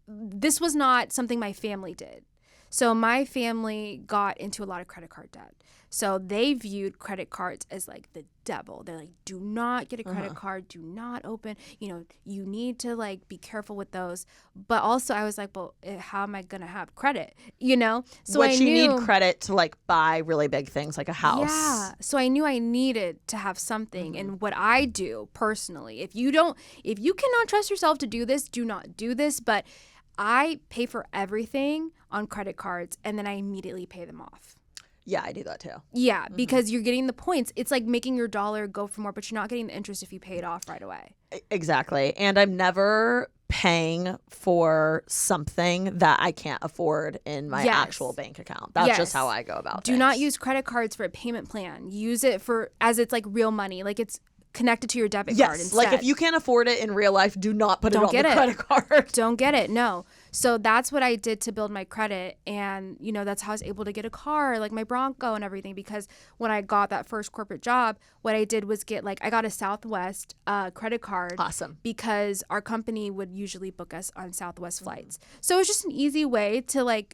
Speaker 2: this was not something my family did. So my family got into a lot of credit card debt. So they viewed credit cards as like the devil. They're like, do not get a credit card. Do not open. You need to like be careful with those. But also I was like, well, how am I going to have credit? So
Speaker 1: Which you need credit to like buy really big things like a house.
Speaker 2: Yeah. So I knew I needed to have something. And what I do personally, if you cannot trust yourself to do this, do not do this. But I pay for everything on credit cards and then I immediately pay them off.
Speaker 1: Yeah, I do that too.
Speaker 2: Yeah, because you're getting the points. It's like making your dollar go for more, but you're not getting the interest if you pay it off right away.
Speaker 1: Exactly. And I'm never paying for something that I can't afford in my actual bank account. That's just how I go about it.
Speaker 2: Do not use credit cards for a payment plan. Use it as it's like real money. Like it's connected to your debit card instead.
Speaker 1: Like if you can't afford it in real life, do not put it on the credit card.
Speaker 2: Don't get it. No. So that's what I did to build my credit. And, that's how I was able to get a car, like my Bronco and everything. Because when I got that first corporate job, what I did was I got a Southwest credit card.
Speaker 1: Awesome.
Speaker 2: Because our company would usually book us on Southwest flights. So it was just an easy way to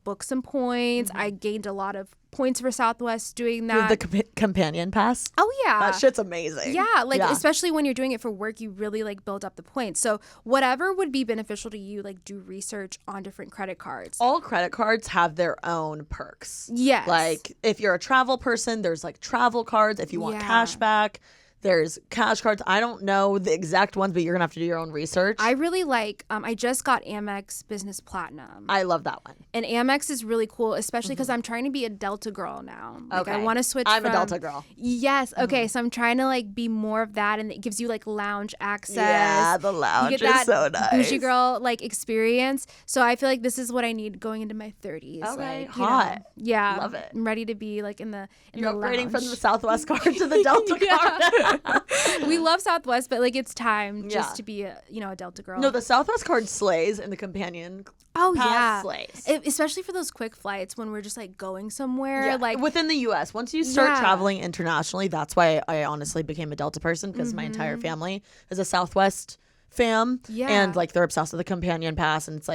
Speaker 2: book some points. I gained a lot of points for Southwest doing that.
Speaker 1: The companion pass?
Speaker 2: Oh, yeah.
Speaker 1: That shit's amazing.
Speaker 2: Yeah, especially when you're doing it for work, you really build up the points. So whatever would be beneficial to you, do research on different credit cards.
Speaker 1: All credit cards have their own perks.
Speaker 2: Yes.
Speaker 1: Like if you're a travel person, there's travel cards. If you want cash back, there's cash cards. I don't know the exact ones, but you're going to have to do your own research.
Speaker 2: I really I just got Amex Business Platinum.
Speaker 1: I love that one.
Speaker 2: And Amex is really cool, especially because I'm trying to be a Delta girl now.
Speaker 1: Okay.
Speaker 2: I want to switch
Speaker 1: I'm a Delta girl.
Speaker 2: Yes. Okay. So I'm trying to be more of that. And it gives you lounge access.
Speaker 1: Yeah, the lounge
Speaker 2: you get that
Speaker 1: is so nice.
Speaker 2: Bougie girl experience. So I feel like this is what I need going into my 30s.
Speaker 1: Okay. Hot.
Speaker 2: Yeah.
Speaker 1: Love it.
Speaker 2: I'm ready to be in the
Speaker 1: You're upgrading
Speaker 2: lounge.
Speaker 1: from the Southwest card to the Delta card.
Speaker 2: We love Southwest, but it's time just to be a Delta girl.
Speaker 1: No, the Southwest card slays and the companion pass slays.
Speaker 2: Especially for those quick flights when we're just going somewhere
Speaker 1: within the US. Once you start traveling internationally, that's why I honestly became a Delta person, because my entire family is a Southwest fam.
Speaker 2: Yeah.
Speaker 1: And they're obsessed with the companion pass, and it's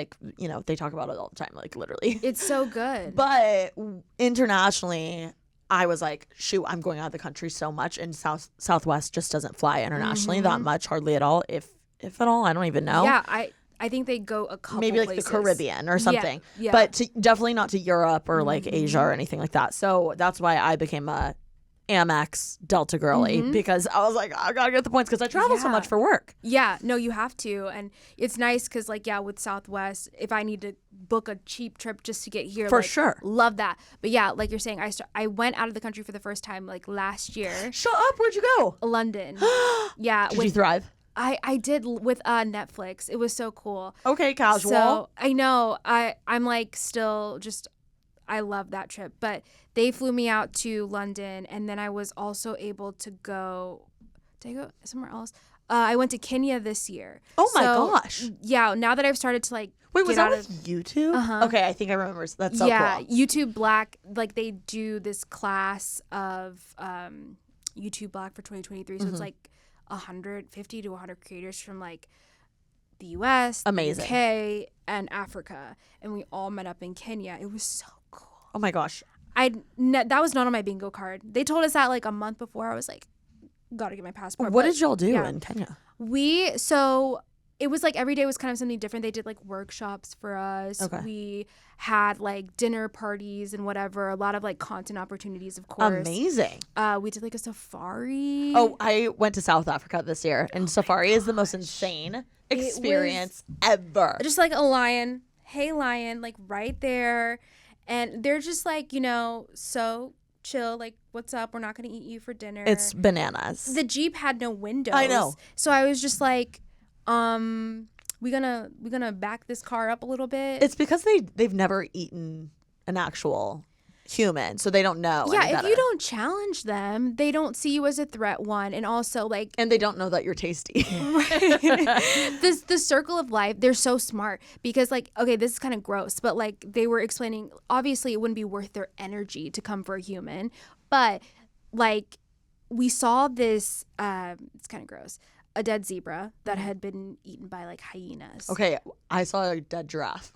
Speaker 1: they talk about it all the time, literally.
Speaker 2: It's so good.
Speaker 1: But internationally, I was like, shoot, I'm going out of the country so much, and Southwest just doesn't fly internationally that much, hardly at all, if at all. I don't even know.
Speaker 2: Yeah, I think they go a couple
Speaker 1: maybe
Speaker 2: places.
Speaker 1: The Caribbean or something.
Speaker 2: Yeah.
Speaker 1: But definitely not to Europe or Asia or anything like that. So that's why I became a Amex Delta girly, because I was like, I gotta get the points because I travel so much for work.
Speaker 2: Yeah, no, you have to. And it's nice because with Southwest, if I need to book a cheap trip just to get here,
Speaker 1: for sure,
Speaker 2: love that. But yeah, like you're saying, I went out of the country for the first time last year.
Speaker 1: Shut up, where'd you go?
Speaker 2: London. Yeah.
Speaker 1: Did you thrive?
Speaker 2: I did with Netflix. It was so cool.
Speaker 1: Okay, casual.
Speaker 2: So I know I'm still just, I love that trip. But they flew me out to London, and then I was also able to go. Did I go somewhere else? I went to Kenya this year.
Speaker 1: Oh my gosh!
Speaker 2: Yeah, now that I've started to
Speaker 1: Wait, was that with YouTube? Okay, I think I remember. That's so cool.
Speaker 2: Yeah, YouTube Black. They do this class of YouTube Black for 2023. So it's 150 to 100 creators from the US,
Speaker 1: amazing,
Speaker 2: UK, and Africa, and we all met up in Kenya. It was so cool.
Speaker 1: Oh my gosh.
Speaker 2: That was not on my bingo card. They told us that a month before. I was like, gotta get my passport.
Speaker 1: What did y'all do in Kenya?
Speaker 2: It was every day was kind of something different. They did workshops for us.
Speaker 1: Okay.
Speaker 2: We had dinner parties and whatever. A lot of content opportunities, of course.
Speaker 1: Amazing.
Speaker 2: We did a safari.
Speaker 1: Oh, I went to South Africa this year, and safari is the most insane experience ever.
Speaker 2: Just like a lion. Hey, lion, like right there. And they're just like, so chill. Like, what's up? We're not going to eat you for dinner.
Speaker 1: It's bananas.
Speaker 2: The Jeep had no windows.
Speaker 1: I know.
Speaker 2: So I was just like, we gonna back this car up a little bit.
Speaker 1: It's because they've never eaten an actual human, so they don't know.
Speaker 2: Yeah, if you don't challenge them, they don't see you as a threat, one, and also like,
Speaker 1: and they don't know that you're tasty.
Speaker 2: the circle of life, they're so smart because like, okay, this is kind of gross, but like they were explaining, obviously it wouldn't be worth their energy to come for a human, but like we saw this, it's kind of gross, a dead zebra that had been eaten by like hyenas.
Speaker 1: Okay, I saw a dead giraffe.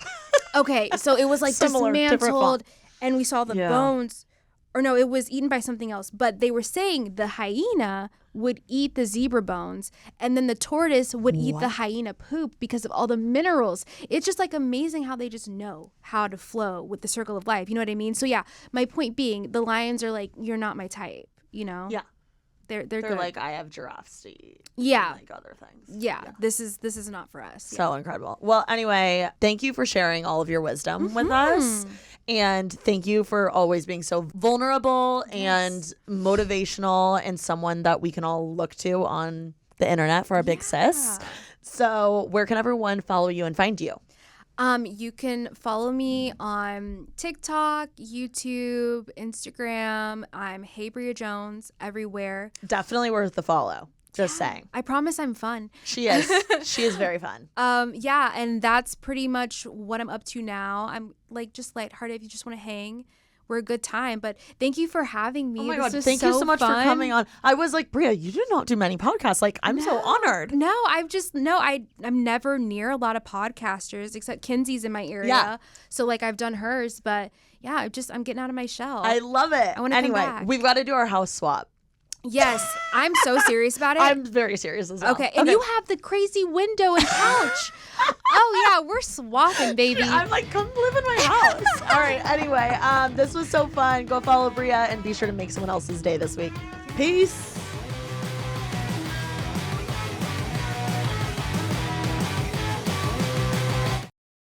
Speaker 2: Okay, so it was like
Speaker 1: Similar,
Speaker 2: dismantled, and we saw the bones. Or no, it was eaten by something else. But they were saying the hyena would eat the zebra bones, and then the tortoise would eat the hyena poop because of all the minerals. It's just like amazing how they just know how to flow with the circle of life. You know what I mean? So yeah, my point being, the lions are like, you're not my type.
Speaker 1: Yeah.
Speaker 2: They're
Speaker 1: They're
Speaker 2: good.
Speaker 1: like, I have giraffes to eat.
Speaker 2: Yeah.
Speaker 1: And like other things.
Speaker 2: Yeah. This is not for us.
Speaker 1: So incredible. Well, anyway, thank you for sharing all of your wisdom with us. And thank you for always being so vulnerable and motivational and someone that we can all look to on the internet for our big sis. So where can everyone follow you and find you?
Speaker 2: You can follow me on TikTok, YouTube, Instagram. I'm Hey Bria Jones everywhere.
Speaker 1: Definitely worth the follow. Just saying.
Speaker 2: I promise I'm fun.
Speaker 1: She is. She is very fun.
Speaker 2: Yeah, and that's pretty much what I'm up to now. I'm like just lighthearted if you just want to hang. We're a good time, but thank you for having me.
Speaker 1: Oh my
Speaker 2: This
Speaker 1: God.
Speaker 2: was
Speaker 1: Thank you so much
Speaker 2: fun.
Speaker 1: for coming on. I was like, Bria, you do not do many podcasts. Like, I'm so honored.
Speaker 2: No, I'm never near a lot of podcasters except Kinsey's in my area.
Speaker 1: Yeah.
Speaker 2: So like I've done hers, but yeah, I'm getting out of my shell.
Speaker 1: I love it.
Speaker 2: I wanna come
Speaker 1: anyway,
Speaker 2: back.
Speaker 1: we've got to do our house swap.
Speaker 2: Yes, I'm so serious about it.
Speaker 1: I'm very serious as well.
Speaker 2: Okay, and you have the crazy window and couch. Oh yeah, we're swapping, baby.
Speaker 1: I'm like, come live in my house. All right. Anyway, this was so fun. Go follow Bria and be sure to make someone else's day this week. Peace.